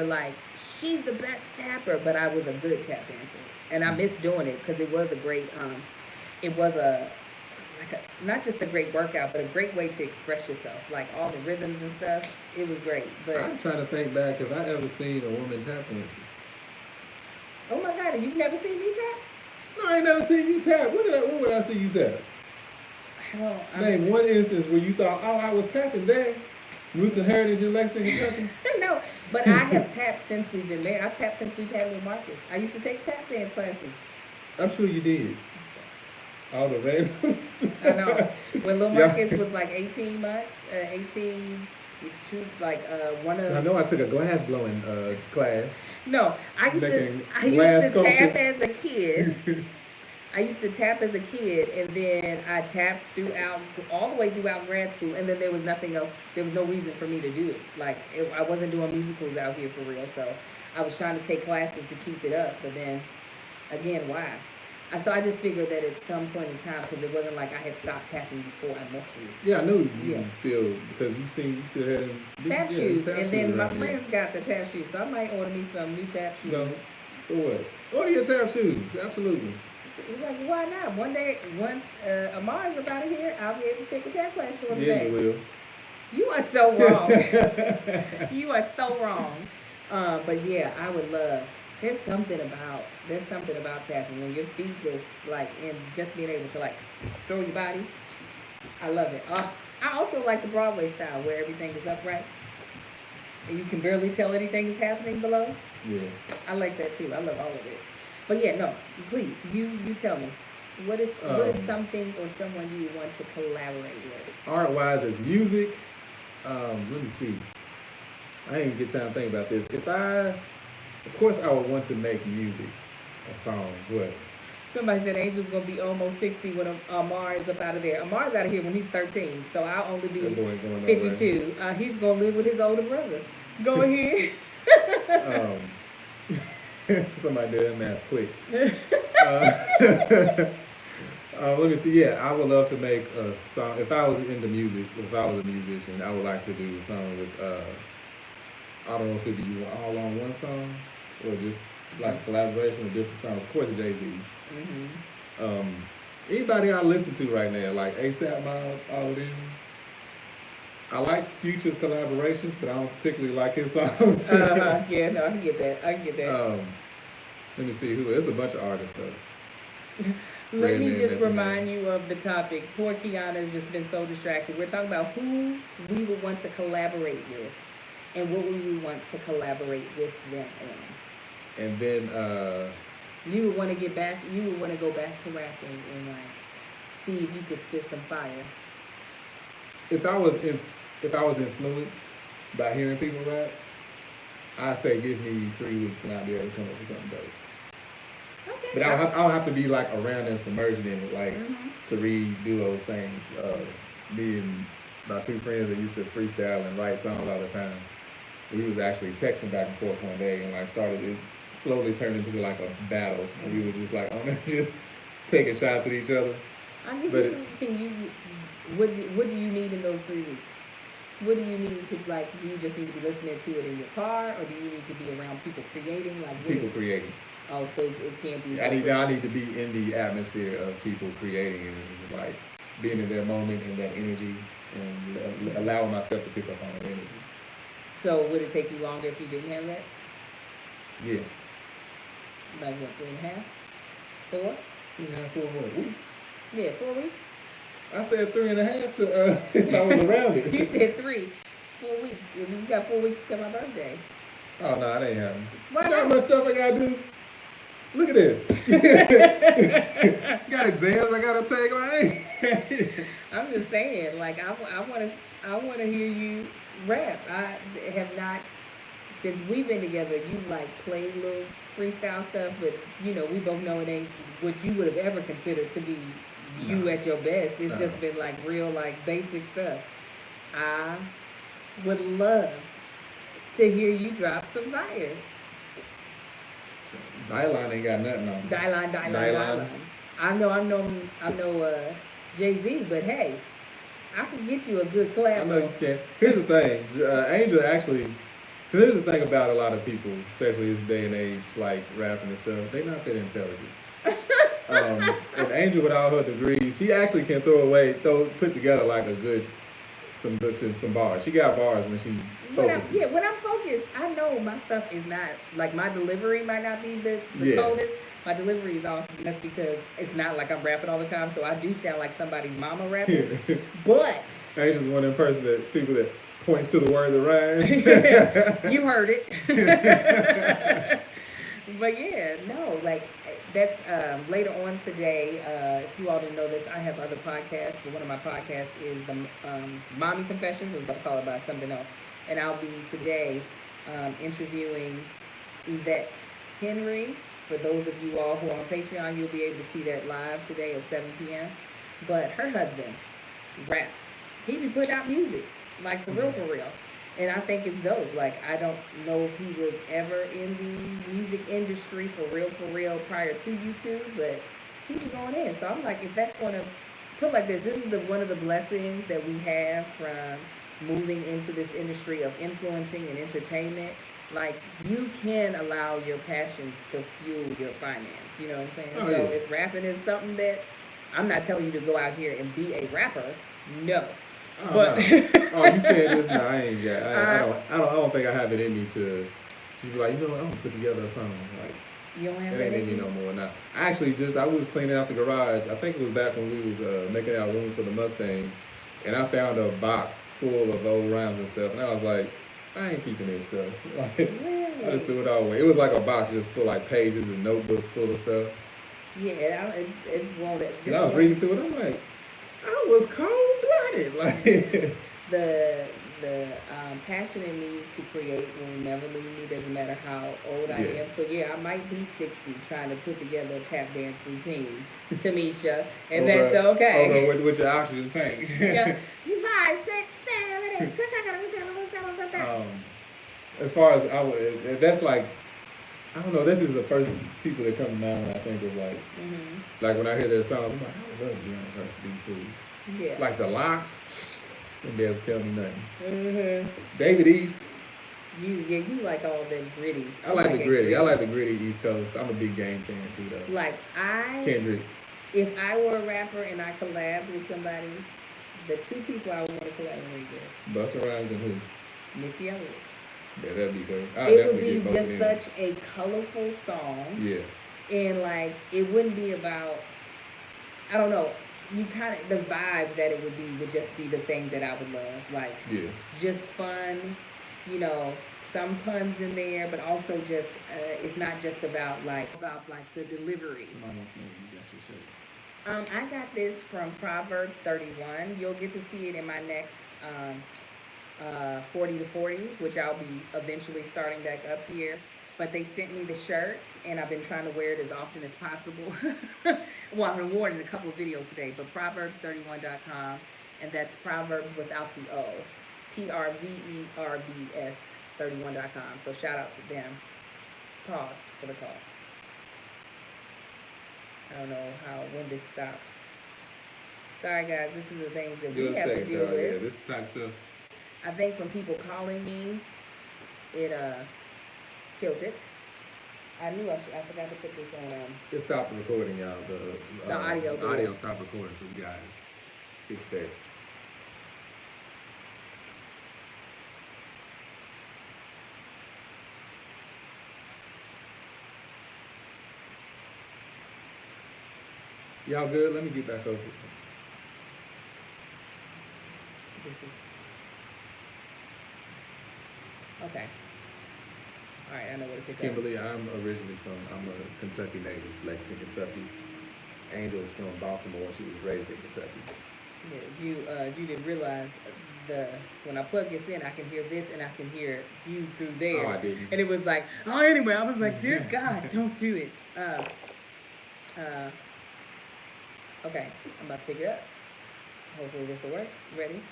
Speaker 1: like she's the best tapper, but I was a good tap dancer, and I miss doing it because it was a great it was a like a not just a great workout, but a great way to express yourself, like all the rhythms and stuff. It was great. But
Speaker 2: I'm trying to think back if I ever seen a woman tap dancing.
Speaker 1: Oh my God, you've never seen me tap?
Speaker 2: No, I ain't never seen you tap. When would I see you tap? Name one instance where you thought, oh, I was tapping there. Roots and Heritage in Lexington, Kentucky.
Speaker 1: No, but I have tapped since we've been married. I've tapped since we've had little Marcus. I used to take tap dance classes.
Speaker 2: I'm sure you did. All the randoms.
Speaker 1: I know. When little Marcus was like 18 months, 18, one of.
Speaker 2: I know I took a glass blowing class.
Speaker 1: No, I used to tap as a kid. I used to tap as a kid, and then I tapped all the way throughout grad school, and then there was nothing else. There was no reason for me to do it. I wasn't doing musicals out here for real, so I was trying to take classes to keep it up. But then, again, why? So I just figured that at some point in time, because it wasn't like I had stopped tapping before I met you.
Speaker 2: Yeah, I knew you still, because you still had them.
Speaker 1: Tap shoes, and then my friends got the tap shoes, so I might order me some new tap shoes.
Speaker 2: No, for what? Order your tap shoes, absolutely.
Speaker 1: Like, why not? Once Amar's up out of here, I'll be able to take a tap class during the day.
Speaker 2: You will.
Speaker 1: You are so wrong. You are so wrong. But yeah, I would love. There's something about tapping when your feet just and just being able to throw your body. I love it. I also like the Broadway style where everything is upright and you can barely tell anything is happening below.
Speaker 2: Yeah.
Speaker 1: I like that too. I love all of it. But yeah, no, please, you tell me. What is something or someone you want to collaborate with?
Speaker 2: Art-wise, as music, let me see. I didn't get time to think about this. Of course, I would want to make music, a song. What?
Speaker 1: Somebody said Angel's going to be almost 60 when Amar is up out of there. Amar's out of here when he's 13, so I'll only be 52. He's going to live with his older brother. Go ahead.
Speaker 2: Somebody did that math quick. Let me see. Yeah, I would love to make a song. If I was into music, if I was a musician, I would like to do a song with, I don't know if it'd be all on one song or just like collaboration with different songs. Of course, Jay-Z. Mm-hmm. Anybody I listen to right now, like ASAP Mob, all of them. I like Future's collaborations, but I don't particularly like his songs.
Speaker 1: Yeah, no, I can get that.
Speaker 2: Let me see who. It's a bunch of artists though.
Speaker 1: Let me just remind you of the topic. Poor Kiana has just been so distracted. We're talking about who we would want to collaborate with, and what we would want to collaborate with them on.
Speaker 2: And then
Speaker 1: you would want to get back. You would want to go back to rapping and see if you could spit some fire.
Speaker 2: If I was influenced by hearing people rap, I'd say give me 3 weeks and I'll be able to come up with something dope.
Speaker 1: Okay.
Speaker 2: But I don't have to be around and submerged in it, to redo those things. Me and my two friends that used to freestyle and write songs all the time, we was actually texting back and forth one day and it slowly turned into a battle. And we were just on there just taking shots at each other.
Speaker 1: What do you need in those 3 weeks? What do you need to do you just need to be listening to it in your car, or do you need to be around people creating?
Speaker 2: People creating.
Speaker 1: Oh, so it can't be.
Speaker 2: I need to be in the atmosphere of people creating, and it's just being in their moment and that energy, and allowing myself to pick up on that energy.
Speaker 1: So would it take you longer if you didn't have that?
Speaker 2: Yeah.
Speaker 1: What, 3.5? 4?
Speaker 2: 3.5, 4 more weeks.
Speaker 1: Yeah, 4 weeks.
Speaker 2: I said 3.5 to if I was around it.
Speaker 1: You said 3. 4 weeks. You got 4 weeks till my birthday.
Speaker 2: Oh no, that ain't happening.
Speaker 1: Why
Speaker 2: not? How much stuff I gotta do? Look at this. Got exams I gotta take.
Speaker 1: I'm just saying, I wanna hear you rap. I have not, since we've been together. You played little freestyle stuff, but we both know it ain't what you would have ever considered to be you at your best. It's just been real basic stuff. I would love to hear you drop some fire.
Speaker 2: Dylan ain't got nothing on.
Speaker 1: Dylan. I know Jay-Z, but hey, I can get you a good collab.
Speaker 2: I know you can. Here's the thing, Angel actually. Cause here's the thing about a lot of people, especially this day and age, like rapping and stuff. They not that intelligent. And Angel, with all her degrees, she actually can put together like some bars. She got bars when she focuses.
Speaker 1: When I'm focused, I know my stuff is not, like my delivery might not be the coldest. My delivery is off. That's because it's not like I'm rapping all the time, so I do sound like somebody's mama rapping. But
Speaker 2: Angel's one of them people that points to the word that rhymes.
Speaker 1: You heard it. But yeah, no, like that's later on today. If you all didn't know this, I have other podcasts, but one of my podcasts is the Mommy Confessions. I was about to call it by something else. And I'll be today interviewing Yvette Henry. For those of you all who are on Patreon, you'll be able to see that live today at 7 p.m. But her husband raps. He be putting out music, like for real. And I think it's dope. Like, I don't know if he was ever in the music industry for real prior to YouTube, but he was going in. So I'm like, if that's going to put like this is one of the blessings that we have from moving into this industry of influencing and entertainment. Like, you can allow your passions to fuel your finance. You know what I'm saying? So if rapping is something that, I'm not telling you to go out here and be a rapper. No.
Speaker 2: No. You said this now. I ain't got. I don't think I have it in me to just be like, you know what, I'm gonna put together a song. Like,
Speaker 1: you don't have
Speaker 2: that ain't in me no more now. Actually, I was cleaning out the garage. I think it was back when we was making our room for the Mustang, and I found a box full of old rhymes and stuff, and I was like, I ain't keeping this stuff. Like, really? I just threw it all away. It was like a box just full like pages and notebooks full of stuff.
Speaker 1: Yeah, it won't.
Speaker 2: And I was reading through it. I'm like, I was cold-blooded. Like
Speaker 1: the passion in me to create will never leave me. Doesn't matter how old I am. So yeah, I might be 60 trying to put together a tap dance routine, Tamisha, and that's okay.
Speaker 2: Over with your oxygen tank.
Speaker 1: Yeah, 5, 6, 7, 8.
Speaker 2: As far as that's like, I don't know. This is the first people that come to mind when I think of like when I hear their songs. I'm like, I would love to be on the first of these foods.
Speaker 1: Yeah.
Speaker 2: Like the Locks, wouldn't be able to tell me nothing. David East.
Speaker 1: You like all that gritty.
Speaker 2: I like the gritty. I like the gritty East Coast. I'm a big Game fan too, though.
Speaker 1: Like
Speaker 2: Kendrick.
Speaker 1: If I were a rapper and I collabed with somebody, the two people I would want to collaborate with.
Speaker 2: Busta Rhymes and who?
Speaker 1: Missy Elliott.
Speaker 2: Yeah, that'd be good.
Speaker 1: It would be just such a colorful song.
Speaker 2: Yeah.
Speaker 1: And like, it wouldn't be about, I don't know, the vibe that it would just be the thing that I would love. Like, just fun, some puns in there, but also just, it's not just about the delivery. I got this from Proverbs 31. You'll get to see it in my next 40 to 40, which I'll be eventually starting back up here. But they sent me the shirts, and I've been trying to wear it as often as possible. Well, I've worn it in a couple of videos today, but Proverbs31.com, and that's Proverbs without the O. Proverbs 31.com. So shout out to them. Pause for the cause. I don't know when this stopped. Sorry, guys. This is the things that we have to deal with.
Speaker 2: Yeah, this type stuff.
Speaker 1: I think from people calling me, it killed it. I knew I forgot to put this on.
Speaker 2: It stopped recording, y'all.
Speaker 1: The audio.
Speaker 2: The audio stopped recording, so we got to fix that. Y'all good? Let me get back over.
Speaker 1: Okay. All right, I know where to pick up.
Speaker 2: Kimberly, I'm a Kentucky native, Lexington, Kentucky. Angel's from Baltimore. She was raised in Kentucky.
Speaker 1: Yeah, you didn't realize when I plug this in, I can hear this and I can hear you through there.
Speaker 2: Oh, I didn't.
Speaker 1: And it was like, anyway, I was like, dear God, don't do it. Okay, I'm about to pick it up. Hopefully this will work. Ready?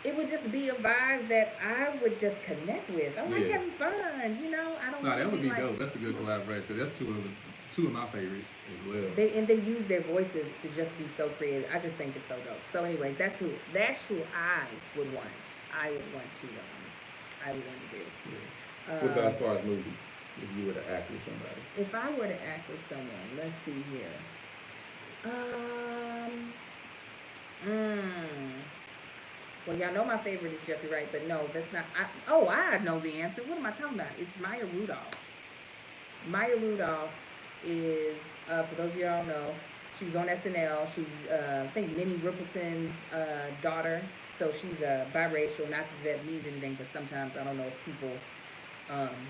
Speaker 1: it would just be a vibe that I would just connect with. I like having fun, you know. I don't.
Speaker 2: No, that would be
Speaker 1: like,
Speaker 2: dope. That's a good collaboration. That's two of my favorite as well.
Speaker 1: They use their voices to just be so creative. I just think it's so dope. So, anyways, that's who I would want. I would want to. I would want to do.
Speaker 2: Yeah. What about as far as movies? If you were to act with somebody.
Speaker 1: If I were to act with someone, let's see here. Well, y'all know my favorite is Jeffrey Wright, but no, that's not. I know the answer. What am I talking about? It's Maya Rudolph. Maya Rudolph is, for those of y'all who know, she was on SNL. She's, I think, Minnie Riperton's daughter. So she's biracial. Not that that means anything, but sometimes I don't know if people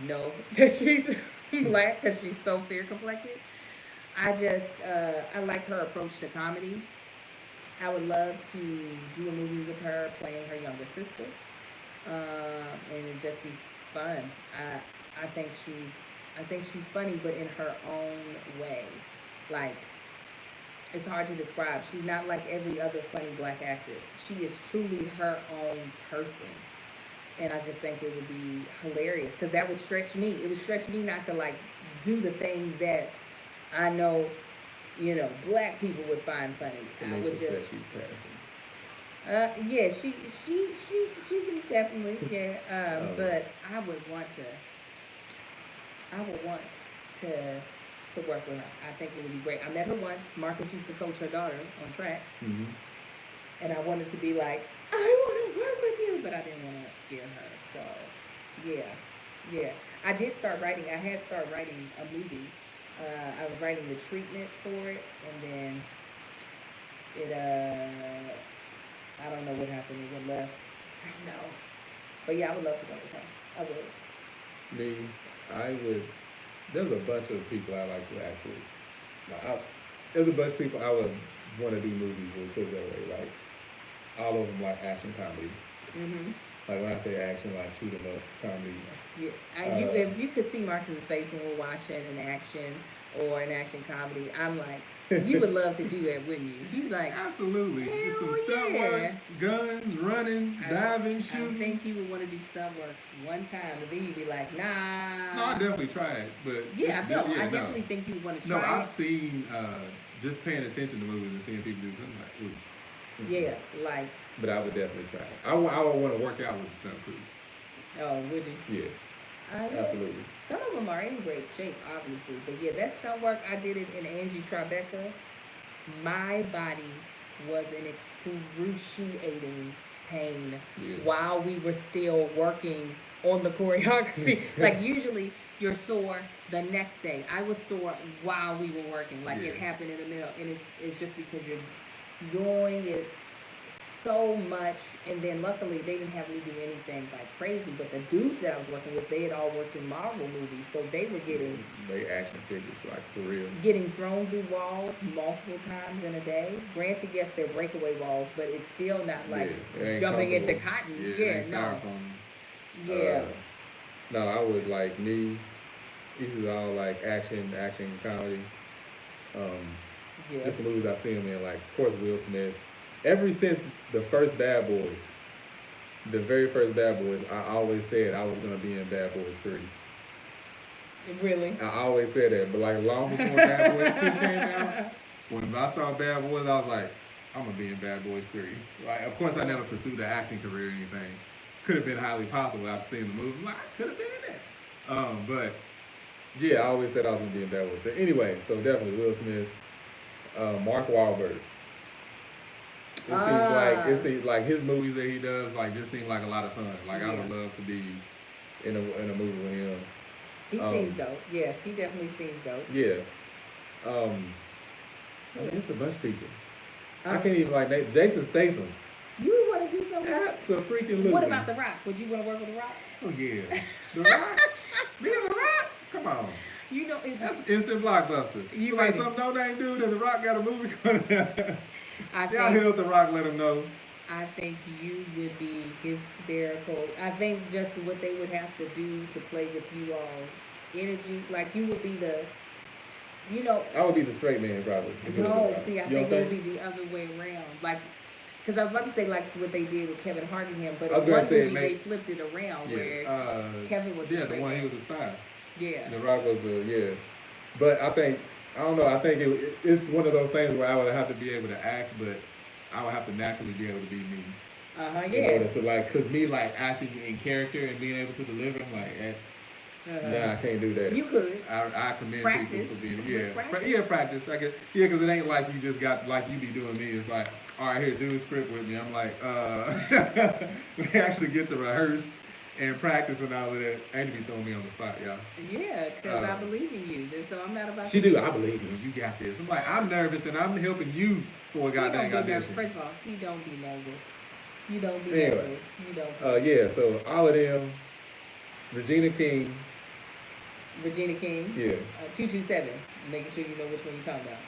Speaker 1: know that she's black because she's so fair complected. I like her approach to comedy. I would love to do a movie with her playing her younger sister, and it'd just be fun. I think she's funny, but in her own way. Like, it's hard to describe. She's not like every other funny black actress. She is truly her own person, and I just think it would be hilarious because that would stretch me. It would stretch me not to like do the things that I know, you know, black people would find funny. I would just.
Speaker 2: She's passing.
Speaker 1: Yeah, she can definitely, yeah. But I would want to work with her. I think it would be great. I met her once. Marcus used to coach her daughter on track, and I wanted to be like, I want to work with you, but I didn't want to scare her. So, yeah. I did start writing. I had started writing a movie. I was writing the treatment for it, and then it, I don't know what happened. It went left. I know. But yeah, I would love to work with her. I would.
Speaker 2: Me, I would. There's a bunch of people I like to act with. There's a bunch of people I would want to do movies with, put it that way. Like, all of them like action comedy. Like, when I say action, like shoot 'em up comedies.
Speaker 1: Yeah, if you could see Marcus's face when we're watching an action or an action comedy, I'm like, you would love to do that, wouldn't you? He's like,
Speaker 2: absolutely. Some stunt work, guns, running, diving, shooting.
Speaker 1: I think you would want to do stunt work one time, and then you'd be like, nah.
Speaker 2: No, I definitely tried, but
Speaker 1: I definitely think you would want to try.
Speaker 2: No, I've seen just paying attention to movies and seeing people do something like, ooh.
Speaker 1: Yeah, like.
Speaker 2: But I would definitely try. I would want to work out with the stunt crew.
Speaker 1: Oh, would you?
Speaker 2: Yeah. Absolutely.
Speaker 1: Some of them are in great shape, obviously. But yeah, that stunt work, I did it in Angie Tribeca. My body was in excruciating pain while we were still working on the choreography. Like, usually you're sore the next day. I was sore while we were working. Like, it happened in the middle. And it's just because you're doing it so much, and then luckily they didn't have me do anything like crazy, but the dudes that I was working with, they had all worked in Marvel movies, so they were getting
Speaker 2: action figures, like, for real,
Speaker 1: getting thrown through walls multiple times in a day. Granted, yes, they're breakaway walls, but it's still not like jumping into cotton.
Speaker 2: No, I would like me. This is all like action comedy. Just the movies I see him in, like, of course, Will Smith. Ever since the first Bad Boys, the very first Bad Boys, I always said I was going to be in Bad Boys 3.
Speaker 1: Really?
Speaker 2: I always said that. But, like, long before Bad Boys 2 came out, when I saw Bad Boys, I was like, I'm going to be in Bad Boys 3. Like, of course, I never pursued an acting career or anything. Could have been highly possible after seeing the movie. Like, I could have been in that. But, yeah, I always said I was going to be in Bad Boys 3. Anyway, so definitely Will Smith. Mark Wahlberg. It seems like his movies that he does, like, just seem like a lot of fun. Like, I would love to be in a movie with him.
Speaker 1: He seems dope. Yeah, he definitely seems dope.
Speaker 2: Yeah. It's a bunch of people. I can't even like Jason Statham.
Speaker 1: You would want to do something?
Speaker 2: Absolutely.
Speaker 1: What about The Rock? Would you want to work with The Rock?
Speaker 2: Oh yeah, The Rock. Me and The Rock. Come on.
Speaker 1: You know,
Speaker 2: that's instant blockbuster. You like some no-name dude and The Rock got a movie coming out. Y'all hit up The Rock, let him know.
Speaker 1: I think you would be hysterical. I think just what they would have to do to play with you all's energy, like you would be the, you know.
Speaker 2: I would be the straight man, probably.
Speaker 1: No, see, I think it would be the other way around. Like, Because I was about to say like what they did with Kevin Hart and him, but
Speaker 2: I was
Speaker 1: in
Speaker 2: gonna
Speaker 1: one
Speaker 2: say,
Speaker 1: movie they flipped it around where Kevin was
Speaker 2: the one he was a spy.
Speaker 1: Yeah.
Speaker 2: The Rock was but I think I don't know. I think it's one of those things where I would have to be able to act, but I would have to naturally be able to be me.
Speaker 1: Yeah.
Speaker 2: In order to like, cause me like acting in character and being able to deliver, I'm like, nah, I can't do that.
Speaker 1: You could.
Speaker 2: I commend
Speaker 1: practice.
Speaker 2: people for being
Speaker 1: practice.
Speaker 2: I guess because it ain't like you just got like you be doing me. It's like, all right, here, do a script with me. I'm like, we actually get to rehearse and practice and all of that. Ain't to be throwing me on the spot, y'all.
Speaker 1: Yeah, because I believe in you. So I'm not about.
Speaker 2: She do. I believe in you. You got this. I'm like, I'm nervous and I'm helping you for a goddamn audition.
Speaker 1: First of all, you don't be nervous. You don't be nervous. You don't.
Speaker 2: Yeah. So all of them, Regina King.
Speaker 1: Yeah. 227. Making sure you know which one you're talking about.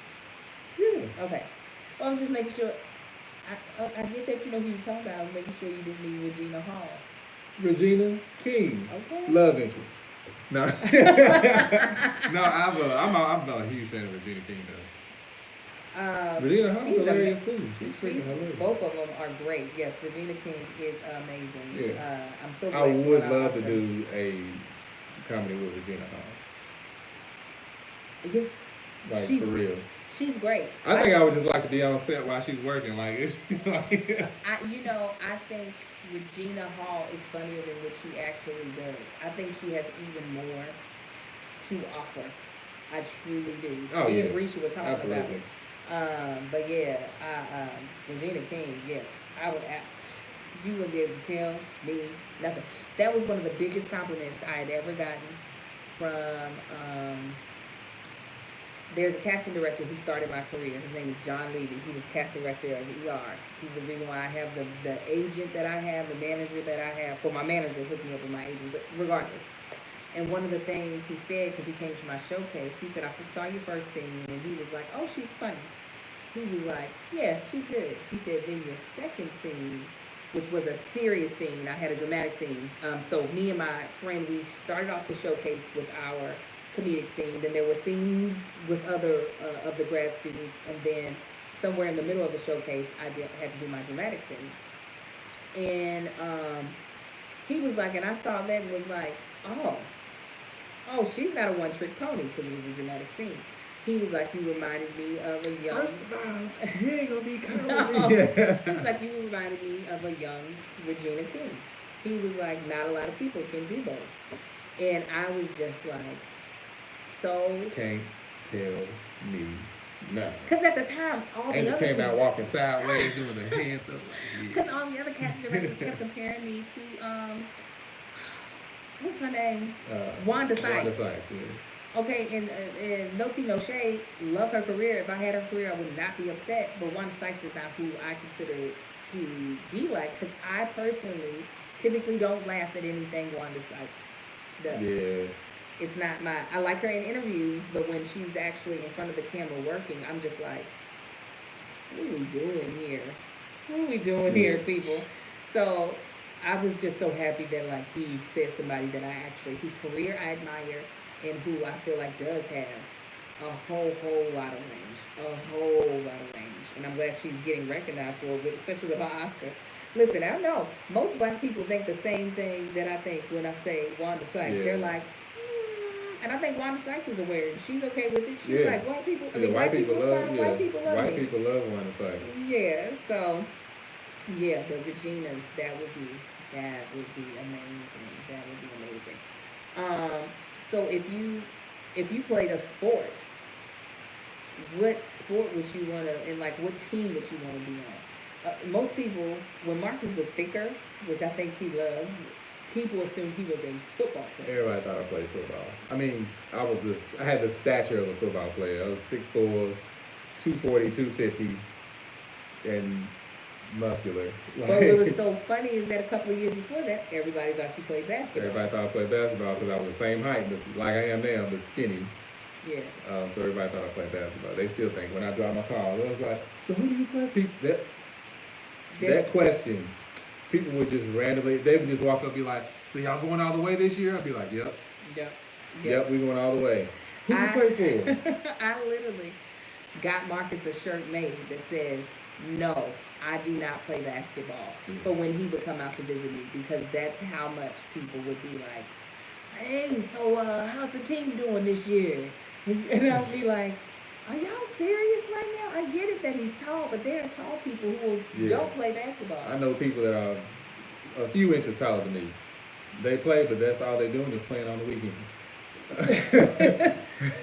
Speaker 1: Yeah. Okay. Well, I was just making sure. I get that you know who you're talking about. I was making sure you didn't mean Regina Hall.
Speaker 2: Regina King.
Speaker 1: Okay.
Speaker 2: Love interest. No. No, I'm a huge fan of Regina King though. Regina Hall's hilarious too. She's freaking hilarious.
Speaker 1: Both of them are great. Yes, Regina King is amazing.
Speaker 2: Yeah.
Speaker 1: I'm so glad
Speaker 2: I would love to do a comedy with Regina Hall.
Speaker 1: Yeah.
Speaker 2: Like for real.
Speaker 1: She's great.
Speaker 2: I think I would just like to be on set while she's working. Like,
Speaker 1: I think Regina Hall is funnier than what she actually does. I think she has even more to offer. I truly do. Me and Brisha were talking about it. But yeah, Regina King, yes, I would ask. You wouldn't be able to tell me nothing. That was one of the biggest compliments I had ever gotten from. There's a casting director who started my career. His name is John Levy. He was casting director of ER. He's the reason why I have the agent that I have, the manager that I have. Well, my manager hooked me up with my agent, but regardless. And one of the things he said, because he came to my showcase, he said, I saw your first scene, and he was like, oh, she's funny. He was like, yeah, she's good. He said, then your second scene, which was a serious scene, I had a dramatic scene. So me and my friend, we started off the showcase with our comedic scene. Then there were scenes with other of the grad students, and then somewhere in the middle of the showcase, I had to do my dramatic scene. And he was like, and I saw that and was like, oh, she's not a one-trick pony, because it was a dramatic scene. He was like, you reminded me of a young.
Speaker 2: First of all, you ain't gonna be comedy.
Speaker 1: No. He was like, you reminded me of a young Regina King. He was like, not a lot of people can do both. And I was just like, so.
Speaker 2: Can't tell me nothing.
Speaker 1: Because at the time, all the other
Speaker 2: came out walking sideways doing the hand thing.
Speaker 1: Because all the other casting directors kept comparing me to, what's her name? Wanda Sykes.
Speaker 2: Wanda Sykes, yeah.
Speaker 1: Okay, and no tea, no shade, love her career. If I had her career, I would not be upset. But Wanda Sykes is not who I consider to be like, because I personally typically don't laugh at anything Wanda Sykes does.
Speaker 2: Yeah.
Speaker 1: It's not I like her in interviews, but when she's actually in front of the camera working, I'm just like, what are we doing here? What are we doing here, people? So I was just so happy that like he said somebody that whose career I admire, and who I feel like does have a whole lot of range. And I'm glad she's getting recognized for it, especially with her Oscar. Listen, I know most black people think the same thing that I think when I say Wanda Sykes. Yeah. They're like, and I think Wanda Sykes is aware. She's okay with it. She's like, white people, white people love me. White people love Wanda Sykes. Yeah, so, yeah, the Reginas, that would be amazing. That would be amazing. So if you played a sport, what sport would you want to, and like what team would you want to be on? Most people, when Marcus was thicker, which I think he loved, people assumed he was a football player.
Speaker 2: Everybody thought I played football. I mean, I had the stature of a football player. I was 6'4", 240, 250, and muscular.
Speaker 1: But what was so funny is that a couple of years before that, everybody thought you played basketball.
Speaker 2: Everybody thought I played basketball because I was the same height, like I am now, but skinny.
Speaker 1: Yeah.
Speaker 2: So everybody thought I played basketball. They still think when I drive my car, I was like, so who do you play? That question, people would just randomly, they would just walk up and be like, so y'all going all the way this year? I'd be like, yep. Yep, we going all the way. Who do you play for?
Speaker 1: I literally got Marcus a shirt made that says, No, I do not play basketball. But when he would come out to visit me, because that's how much people would be like, hey, so how's the team doing this year? And I'll be like, are y'all serious right now? I get it that he's tall, but there are tall people who don't play basketball.
Speaker 2: I know people that are a few inches taller than me. They play, but that's all they're doing is playing on the weekend.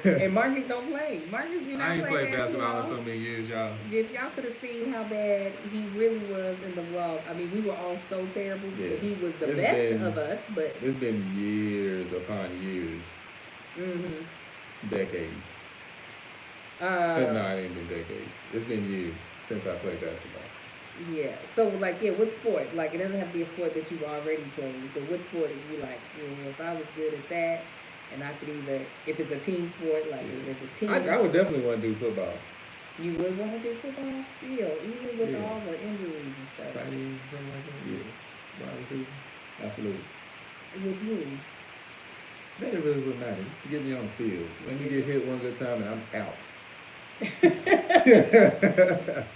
Speaker 1: And Marcus don't play. Marcus do not play basketball.
Speaker 2: I ain't played basketball in so many years, y'all.
Speaker 1: If y'all could have seen how bad he really was in the vlog, I mean, we were all so terrible. Yeah. He was the best of us, but
Speaker 2: it's been years upon years. Decades. But no, it ain't been decades. It's been years since I played basketball.
Speaker 1: Yeah. So, like, what sport? Like, it doesn't have to be a sport that you've already played, but what sport are you like, if I was good at that, and I could either, if it's a team sport, like, if it's a team.
Speaker 2: I would definitely want to do football.
Speaker 1: You would want to do football still, even with all the injuries and stuff.
Speaker 2: Tight end, something like that? Yeah. Wide receiver? Absolutely.
Speaker 1: With who?
Speaker 2: That it really wouldn't matter. Just get me on the field. Let me get hit one good time and I'm out.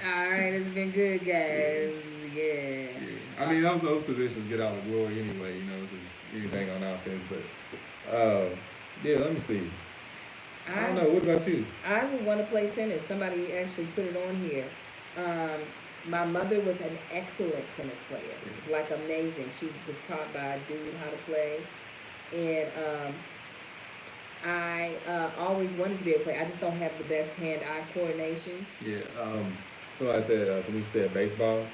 Speaker 1: Alright, it's been good, guys. Yeah.
Speaker 2: I mean, those positions get all the glory anyway, because anything on offense. But, let me see. I don't know. What about you?
Speaker 1: I would want to play tennis. Somebody actually put it on here. My mother was an excellent tennis player, like amazing. She was taught by a dude how to play. And I always wanted to be able to play. I just don't have the best hand-eye coordination.
Speaker 2: Yeah. So I said, when you said baseball.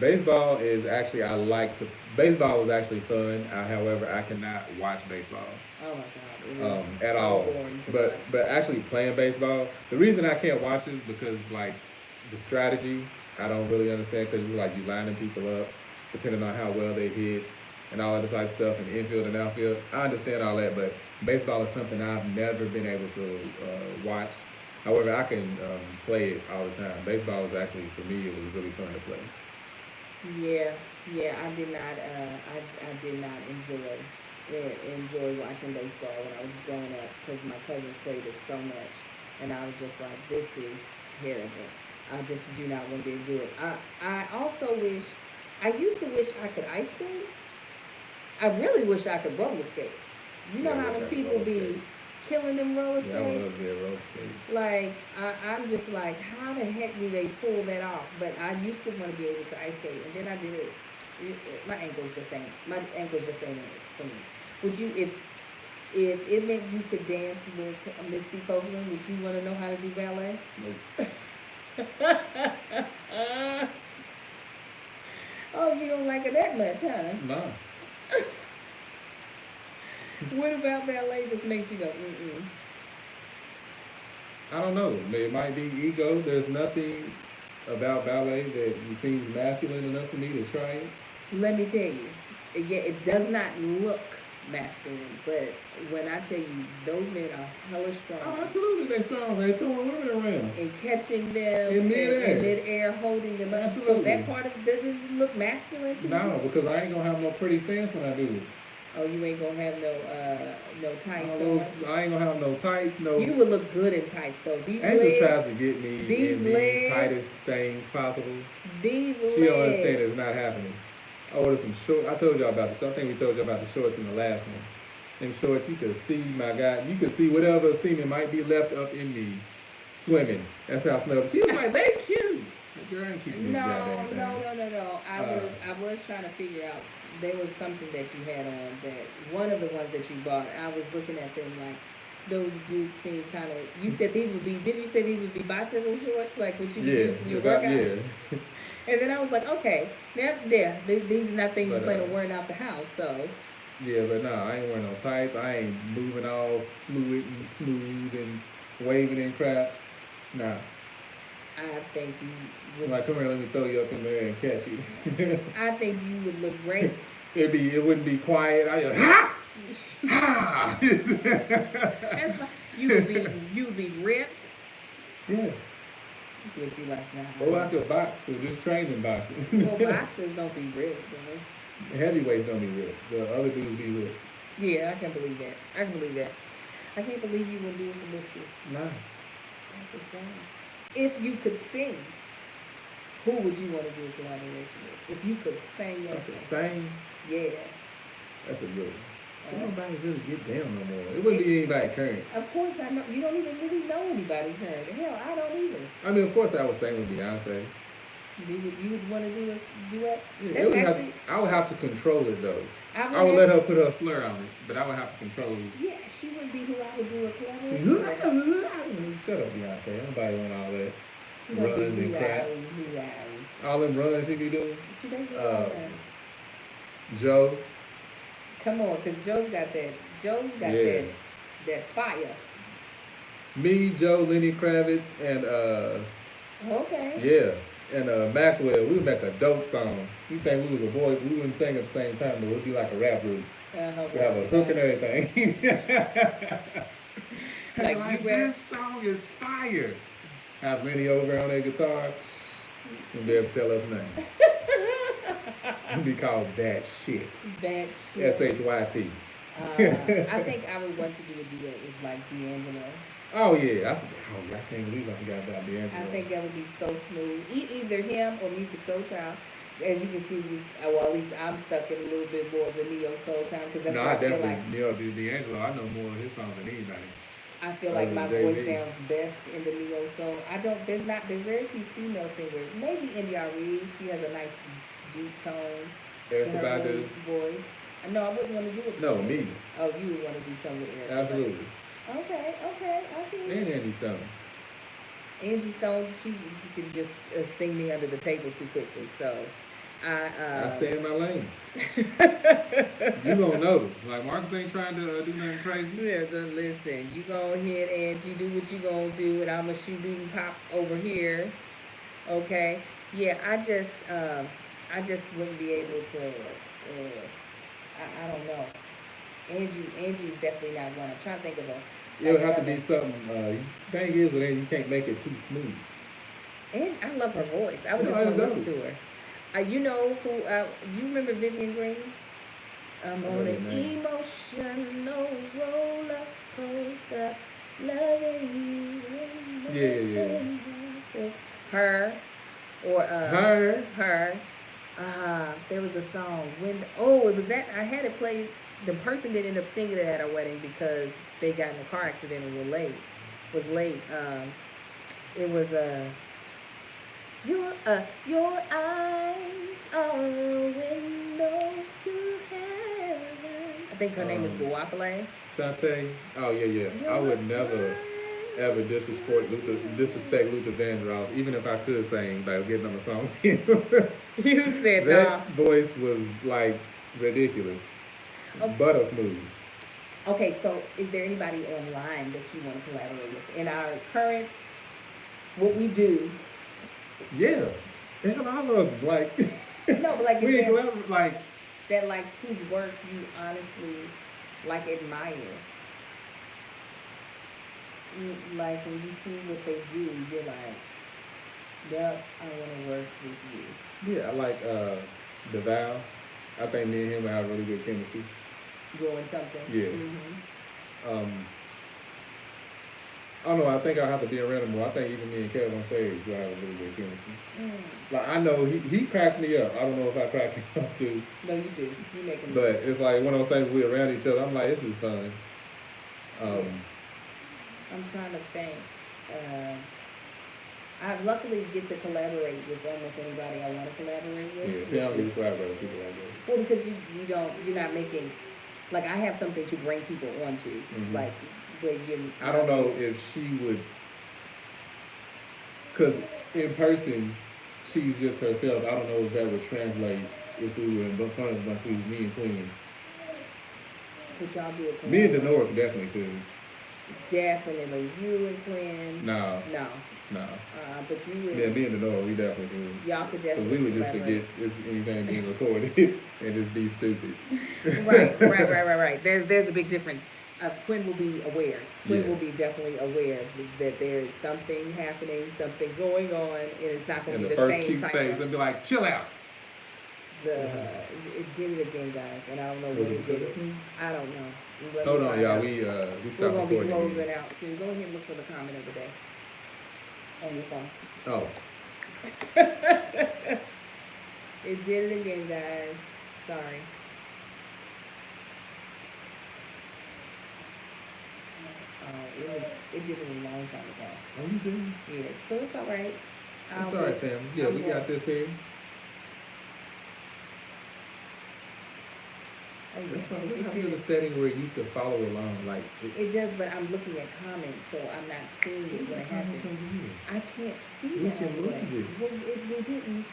Speaker 2: Baseball is actually, baseball was actually fun. However, I cannot watch baseball.
Speaker 1: Oh my God.
Speaker 2: At so all. But actually playing baseball, the reason I can't watch is because, like, the strategy, I don't really understand, because it's like you lining people up, depending on how well they hit, and all of the type of stuff, and infield and outfield. I understand all that, but baseball is something I've never been able to watch. However, I can play it all the time. Baseball is actually, for me, it was really fun to play.
Speaker 1: Yeah, I did not enjoy watching baseball when I was growing up, because my cousins played it so much, and I was just like, this is terrible. I just do not want to be able to do it. I also used to wish I could ice skate. I really wish I could roller skate. You know how them people be killing them roller skates?
Speaker 2: Yeah, I love their roller skates.
Speaker 1: Like, I'm just like, how the heck do they pull that off? But I used to want to be able to ice skate, and then I did it. My ankles just ain't it for me. Would you, if it meant you could dance with Misty Copeland, would you want to know how to do ballet?
Speaker 2: Nope.
Speaker 1: Oh, you don't like it that much, huh?
Speaker 2: No.
Speaker 1: What about ballet just makes you go,
Speaker 2: I don't know. It might be ego. There's nothing about ballet that seems masculine enough for me to try it.
Speaker 1: Let me tell you, it does not look masculine, but when I tell you, those men are hella strong.
Speaker 2: Oh, absolutely, they're strong. They're throwing women around.
Speaker 1: And catching them
Speaker 2: in
Speaker 1: mid-air, holding them up.
Speaker 2: Absolutely.
Speaker 1: So that part of it doesn't look masculine to you?
Speaker 2: No, because I ain't going to have no pretty stance when I do it.
Speaker 1: Oh, you ain't going to have no tights on?
Speaker 2: I ain't going to have no tights, no...
Speaker 1: You would look good in tights, though.
Speaker 2: Angel tries to get me in the tightest things possible.
Speaker 1: These legs.
Speaker 2: She don't understand it's not happening. I ordered some shorts. I told y'all about this. I think we told y'all about the shorts in the last one. In shorts, you could see, my God, you could see whatever semen might be left up in me swimming. That's how I smelled. She was like, they cute. Like, girl, I'm keeping
Speaker 1: No. I was trying to figure out, there was something that you had on that, one of the ones that you bought, I was looking at them like, those dudes seem kind of, you said these would be, didn't you say these would be bicycle shorts? Like what you use in your workout?
Speaker 2: Yeah.
Speaker 1: And then I was like, okay, these are not things you plan on wearing out the house, so.
Speaker 2: Yeah, but no, I ain't wearing no tights. I ain't moving all fluid and smooth and waving and crap. Nah.
Speaker 1: I think you would.
Speaker 2: Like, come here, let me throw you up in there and catch you.
Speaker 1: I think you would look great.
Speaker 2: It wouldn't be quiet. I'd be like, ha! Ha!
Speaker 1: You would be ripped.
Speaker 2: Yeah.
Speaker 1: What you like now?
Speaker 2: Or like a boxer, just training boxing.
Speaker 1: Well, boxers don't be ripped, though.
Speaker 2: Heavyweights don't be ripped. The other dudes be ripped.
Speaker 1: Yeah, I can believe that. I can't believe you wouldn't do it for Misty.
Speaker 2: Nah.
Speaker 1: That's a shame. If you could sing, Who would you want to do a collaboration with? If you could sing your
Speaker 2: Sing?
Speaker 1: Yeah.
Speaker 2: That's a good one. So nobody really get down no more. It wouldn't be anybody current.
Speaker 1: Of course I know. You don't even really know anybody current. Hell, I don't either.
Speaker 2: I mean, of course I would sing with Beyonce.
Speaker 1: You would want to do a duet?
Speaker 2: Yeah, I would have to control it though. I would let her put her flair on it, but I would have to control it.
Speaker 1: Yeah, she wouldn't be who I would do a collaboration with.
Speaker 2: Shut up, Beyonce. Nobody want all that runs and crap. All them runs she be doing.
Speaker 1: She doesn't do runs.
Speaker 2: Joe.
Speaker 1: Come on, because Joe's got that fire.
Speaker 2: Me, Joe, Lenny Kravitz, and
Speaker 1: okay.
Speaker 2: Yeah, and Maxwell. We would make a dope song. You think we was a boy? We wouldn't sing at the same time, but we'd be like a rap group. We have a hook and everything. like this song is fire. Have Lenny over on their guitar and be able to tell us nothing. It'd be called That Shit.
Speaker 1: That Shit.
Speaker 2: SHYT.
Speaker 1: I think I would want to do a duet with like D'Angelo.
Speaker 2: Oh yeah, I can't believe I forgot about D'Angelo.
Speaker 1: I think that would be so smooth. Either him or Music Soul Child. As you can see, well, at least I'm stuck in a little bit more of the neo soul time because that's what I feel like.
Speaker 2: D'Angelo. I know more of his songs than anybody.
Speaker 1: I feel like my voice sounds best in the neo soul. There's very few female singers. Maybe India Reed. She has a nice deep tone to her voice. No, I wouldn't want to do it.
Speaker 2: No, me.
Speaker 1: Oh, you would want to do something with Erica.
Speaker 2: Absolutely.
Speaker 1: Okay. I feel
Speaker 2: And Angie Stone.
Speaker 1: Angie Stone, she could just sing me under the table too quickly. So,
Speaker 2: I stay in my lane. You don't know. Like Marcus ain't trying to do nothing crazy.
Speaker 1: Yeah, listen. You go ahead, Angie, do what you gonna do, and I'ma shoot and pop over here. Okay. Yeah, I just wouldn't be able to. I don't know. Angie's definitely not one. I'm trying to think of a.
Speaker 2: It would have to be something. Thing is, with Angie, you can't make it too smooth.
Speaker 1: Angie, I love her voice. I would just want to listen to her. You know who? You remember Vivian Green? I'm on an emotional roller coaster, loving you.
Speaker 2: Yeah.
Speaker 1: Her, or her. There was a song it was that I had it played. The person didn't end up singing it at our wedding because they got in a car accident and was late. It was your eyes are windows to heaven. I think her name is Guapale.
Speaker 2: Shantae. Oh yeah. I would never ever disrespect Luther Vandross, even if I could sing, like getting on a song.
Speaker 1: You said
Speaker 2: that voice was like ridiculous. Butter smooth.
Speaker 1: Okay, so is there anybody online that you want to collaborate with in our current what we do?
Speaker 2: Yeah, and I love like.
Speaker 1: No, but like
Speaker 2: we like
Speaker 1: that, like whose work you honestly like admire. Like when you see what they do, you're like, "Yep, I want to work with you."
Speaker 2: Yeah, I like DeVal. I think me and him have really good chemistry.
Speaker 1: Doing something.
Speaker 2: Yeah.
Speaker 1: Mm-hmm.
Speaker 2: I don't know. I think I'll have to be around him more. I think even me and Kev on stage will have a really good chemistry. Like I know he cracks me up. I don't know if I crack him up too.
Speaker 1: No, you do. You make him.
Speaker 2: But it's like one of those things we're around each other. I'm like, this is fun.
Speaker 1: I'm trying to think. I luckily get to collaborate with almost anybody I want to collaborate with.
Speaker 2: Yeah, see, I don't really collaborate with people like that.
Speaker 1: Well, because you're not making, like I have something to bring people onto, like where you.
Speaker 2: I don't know if she would, because in person, she's just herself. I don't know if that would translate if we were in front of a bunch of people, me and Queen.
Speaker 1: Could y'all do it?
Speaker 2: Me and Denora definitely could.
Speaker 1: Definitely. You and Quinn.
Speaker 2: No.
Speaker 1: But you and...
Speaker 2: Yeah, me and Denora, we definitely could.
Speaker 1: Y'all could definitely.
Speaker 2: Because we would just forget anything being recorded and just be stupid.
Speaker 1: Right. There's a big difference. Quinn will be aware. Quinn will be definitely aware that there is something happening, something going on, and it's not going to be the same
Speaker 2: first cute face and be like, chill out.
Speaker 1: It did it again, guys, and I don't know what it did. I don't know.
Speaker 2: Hold on, y'all. We
Speaker 1: we're gonna be closing out soon. Go ahead and look for the comment of the day on your phone.
Speaker 2: Oh,
Speaker 1: It did it again, guys. Sorry. It did it a long time ago.
Speaker 2: Oh, you see?
Speaker 1: Yeah, so it's all right.
Speaker 2: It's all right, fam. Yeah, we got this here. That's why we have to do the setting where it used to follow along, like
Speaker 1: it does. But I'm looking at comments, so I'm not seeing it when it happens. I can't see that.
Speaker 2: We can move this.
Speaker 1: Well, we didn't.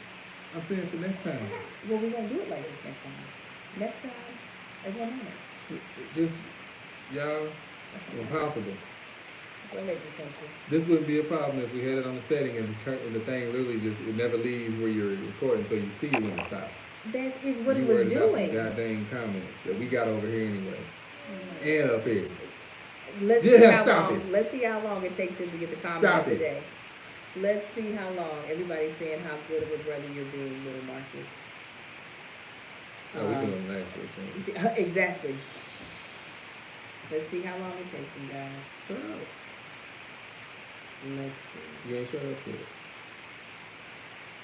Speaker 2: I'm saying for next time.
Speaker 1: Well, we won't do it like this next time. Next time, it won't happen.
Speaker 2: Just y'all, impossible.
Speaker 1: Go ahead, Natasha.
Speaker 2: This wouldn't be a problem if we had it on the setting and the thing literally just it never leaves where you're recording, so you see it when it stops.
Speaker 1: That is what
Speaker 2: it
Speaker 1: was
Speaker 2: doing.
Speaker 1: Some
Speaker 2: goddamn comments that we got over here anyway, and up here.
Speaker 1: Let's see how long it takes him to get the comment today. Let's see how long. Everybody's saying how good of a brother you're being, little Marcus.
Speaker 2: Oh, we're doing that for a change.
Speaker 1: Exactly. Let's see how long it takes him, guys.
Speaker 2: Shut up.
Speaker 1: Let's see.
Speaker 2: You ain't shut up yet.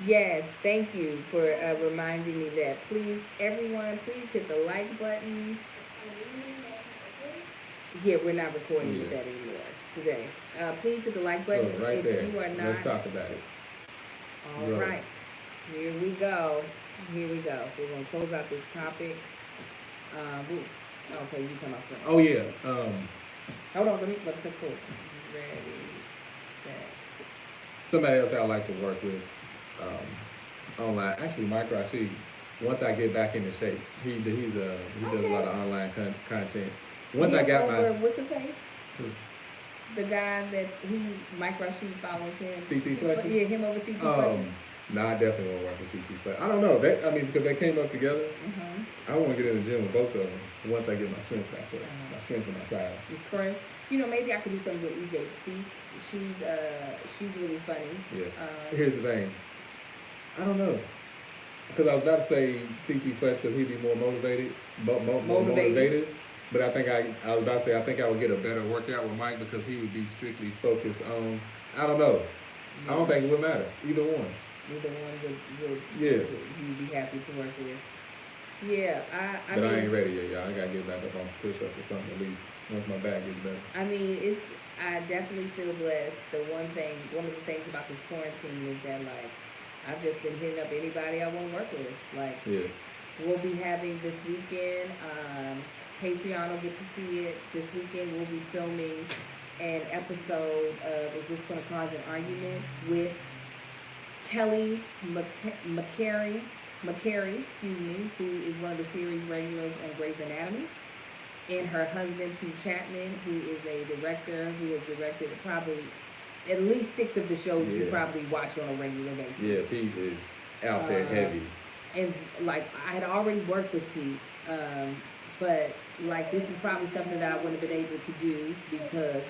Speaker 1: Yes, thank you for reminding me that. Please, everyone, please hit the like button. Yeah, we're not recording with that anymore today. Please hit the like button
Speaker 2: if there.
Speaker 1: You are not.
Speaker 2: Let's talk about it.
Speaker 1: All right, here we go. Here we go. We're gonna close out this topic. Okay, you talking about friends?
Speaker 2: Oh yeah.
Speaker 1: Hold on, let me press record. Ready, set.
Speaker 2: Somebody else I'd like to work with online. Actually, Mike Rashid. Once I get back into shape, he does a lot of online content. Once I got my
Speaker 1: what's the face? The guy that Mike Rashid follows him.
Speaker 2: CT Fletcher?
Speaker 1: Yeah, him over CT Fletcher.
Speaker 2: No, I definitely won't work with CT Fletcher. I don't know. Because they came up together. I want to get in the gym with both of them once I get my strength back up. My strength on my side.
Speaker 1: Your strength. Maybe I could do something with EJ Speaks. She's really funny.
Speaker 2: Yeah. Here's the thing. I don't know. Because I was about to say CT Fletcher because he'd be more motivated. But I think I was about to say I think I would get a better workout with Mike because he would be strictly focused on. I don't know. Yeah. I don't think it would matter. Either one.
Speaker 1: Either one would you'd be happy to work with. Yeah, I
Speaker 2: ain't ready yet, y'all. I gotta get back up on some push-ups or something at least once my back gets better.
Speaker 1: I definitely feel blessed. One of the things about this quarantine is that I've just been hitting up anybody I want to work with. We'll be having this weekend. Patreon will get to see it. This weekend we'll be filming an episode of Is This Gonna Cause an Argument with Kelly McCary, who is one of the series regulars on Grey's Anatomy, and her husband Pete Chapman, who is a director who has directed probably at least 6 of the shows you probably watch on a regular basis.
Speaker 2: Yeah, Pete is out there heavy.
Speaker 1: And I had already worked with Pete, but this is probably something that I wouldn't have been able to do because,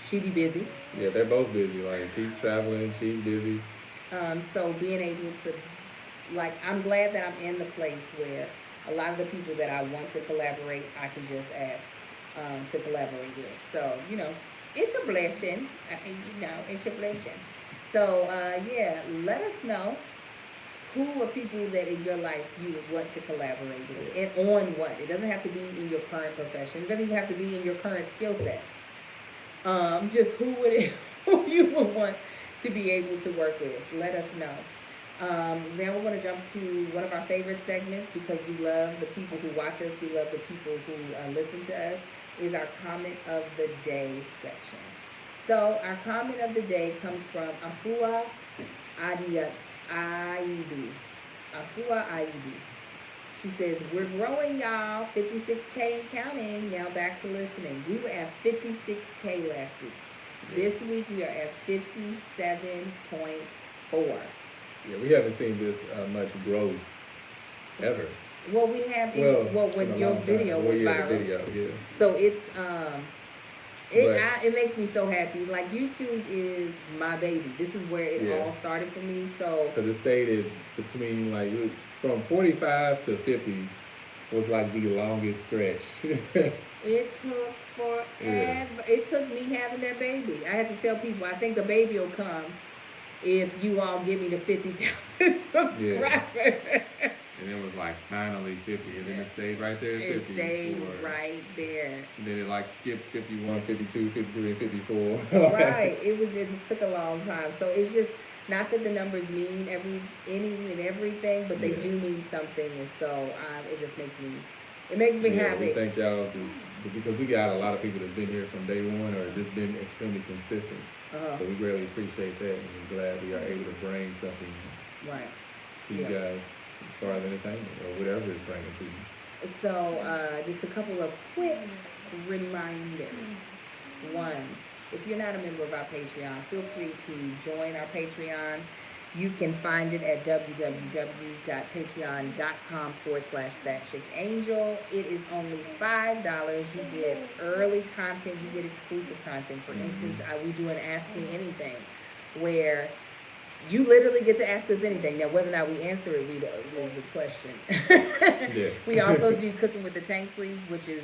Speaker 1: she'd be busy.
Speaker 2: Yeah, they're both busy. He's traveling, she's busy.
Speaker 1: So being able to, I'm glad that I'm in the place where a lot of the people that I want to collaborate, I can just ask to collaborate with. So, it's a blessing. It's a blessing. So, let us know who are people that in your life you would want to collaborate with and on what. It doesn't have to be in your current profession. It doesn't even have to be in your current skill set. Just who you would want to be able to work with. Let us know. Now we're going to jump to one of our favorite segments because we love the people who watch us. We love the people who listen to us. Is our comment of the day section. So our comment of the day comes from Afua Aidu. Afua Aidu. She says, we're growing, y'all. 56K and counting. Now back to listening. We were at 56K last week. This week we are at 57.4.
Speaker 2: Yeah, we haven't seen this much growth ever.
Speaker 1: Well, we have when your video went viral. So it's it makes me so happy. YouTube is my baby. This is where it all started for me. So
Speaker 2: because it stayed between from 45 to 50 was the longest stretch.
Speaker 1: It took forever. It took me having that baby. I had to tell people I think the baby will come if you all give me the 50,000 subscribers.
Speaker 2: Yeah. And it was like finally 50, and then it stayed right there at 50.
Speaker 1: It stayed right there.
Speaker 2: And then it like skipped 51, 52, 53, and 54.
Speaker 1: Right. It just took a long time. So it's just not that the numbers mean any and everything, but they do mean something, and so it just makes me happy.
Speaker 2: We thank y'all because we got a lot of people that's been here from day one or just been extremely consistent. So we really appreciate that, and we're glad we are able to bring something to you guys as far as entertainment or whatever it's bringing to you.
Speaker 1: So just a couple of quick reminders. One, if you're not a member of our Patreon, feel free to join our Patreon. You can find it at www.patreon.com/thatchickangel. It is only $5. You get early content. You get exclusive content. For instance, we do an Ask Me Anything, where you literally get to ask us anything. Now, whether or not we answer it is a question. We also do Cooking with the Tank Sleeves, which is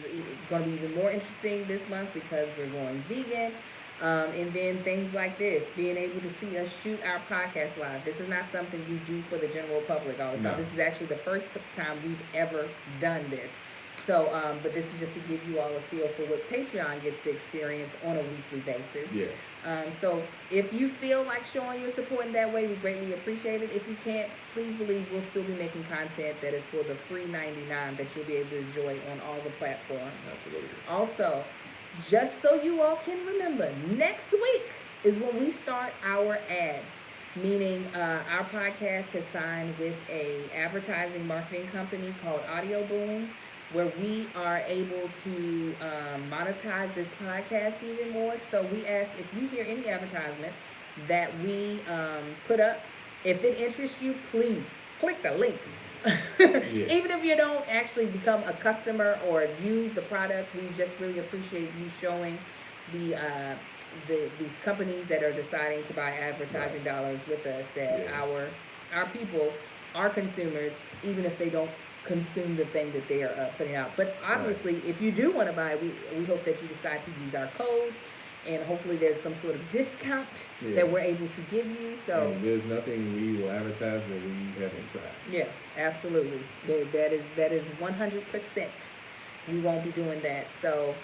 Speaker 1: going to be even more interesting this month because we're going vegan. And then things like this, being able to see us shoot our podcast live. This is not something we do for the general public all the time. No. This is actually the first time we've ever done this. So, but this is just to give you all a feel for what Patreon gets to experience on a weekly basis.
Speaker 2: Yes.
Speaker 1: So if you feel like showing your support in that way, we greatly appreciate it. If you can't, please believe we'll still be making content that is for the free $99 that you'll be able to enjoy on all the platforms.
Speaker 2: Absolutely.
Speaker 1: Also, just so you all can remember, next week is when we start our ads, meaning our podcast has signed with a advertising marketing company called Audio Boom, where we are able to monetize this podcast even more. So we ask if you hear any advertisement that we put up, if it interests you, please click the link. Even if you don't actually become a customer or use the product, we just really appreciate you showing these companies that are deciding to buy advertising dollars with us that our people, our consumers, even if they don't consume the thing that they are putting out. But obviously, if you do want to buy, we hope that you decide to use our code. And hopefully there's some sort of discount that we're able to give you. So
Speaker 2: and there's nothing we will advertise that we haven't tried.
Speaker 1: Yeah, absolutely. That is 100%. We won't be doing that. So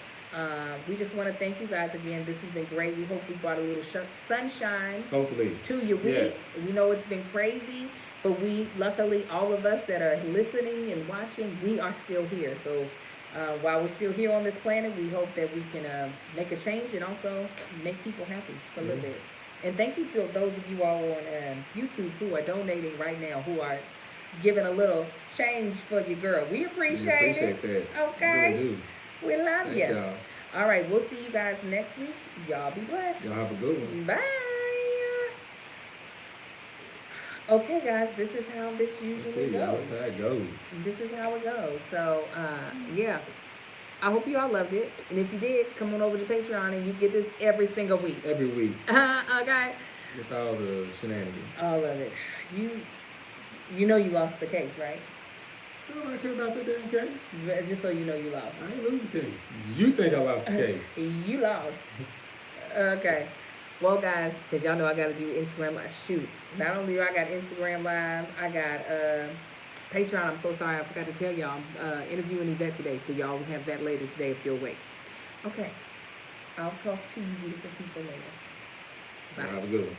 Speaker 1: we just want to thank you guys again. This has been great. We hope we brought a little sunshine to your week.
Speaker 2: Yes.
Speaker 1: We know it's been crazy, but luckily, all of us that are listening and watching, we are still here. So while we're still here on this planet, we hope that we can make a change and also make people happy for a little bit. And thank you to those of you all on YouTube who are donating right now, who are giving a little change for your girl. We appreciate it.
Speaker 2: That.
Speaker 1: Okay? We love you.
Speaker 2: Y'all.
Speaker 1: All right, we'll see you guys next week. Y'all be blessed.
Speaker 2: Y'all have a good one.
Speaker 1: Bye. Okay, guys, this is how this usually goes.
Speaker 2: That's how it goes.
Speaker 1: This is how it goes. So, I hope you all loved it. And if you did, come on over to Patreon and you get this every single week.
Speaker 2: Every week.
Speaker 1: Okay.
Speaker 2: With all the shenanigans.
Speaker 1: All of it. You know you lost the case, right?
Speaker 2: I don't care about that damn case.
Speaker 1: Just so you know you lost.
Speaker 2: I ain't lose the case. You think I lost the case.
Speaker 1: You lost. Okay. Well, guys, because y'all know I got to do Instagram Live. Shoot. Not only do I got Instagram Live, I got Patreon. I'm so sorry. I forgot to tell y'all. I'm interviewing Yvette today, so y'all will have that later today if you're awake. Okay. I'll talk to you beautiful people later. Bye.
Speaker 2: Have a good one.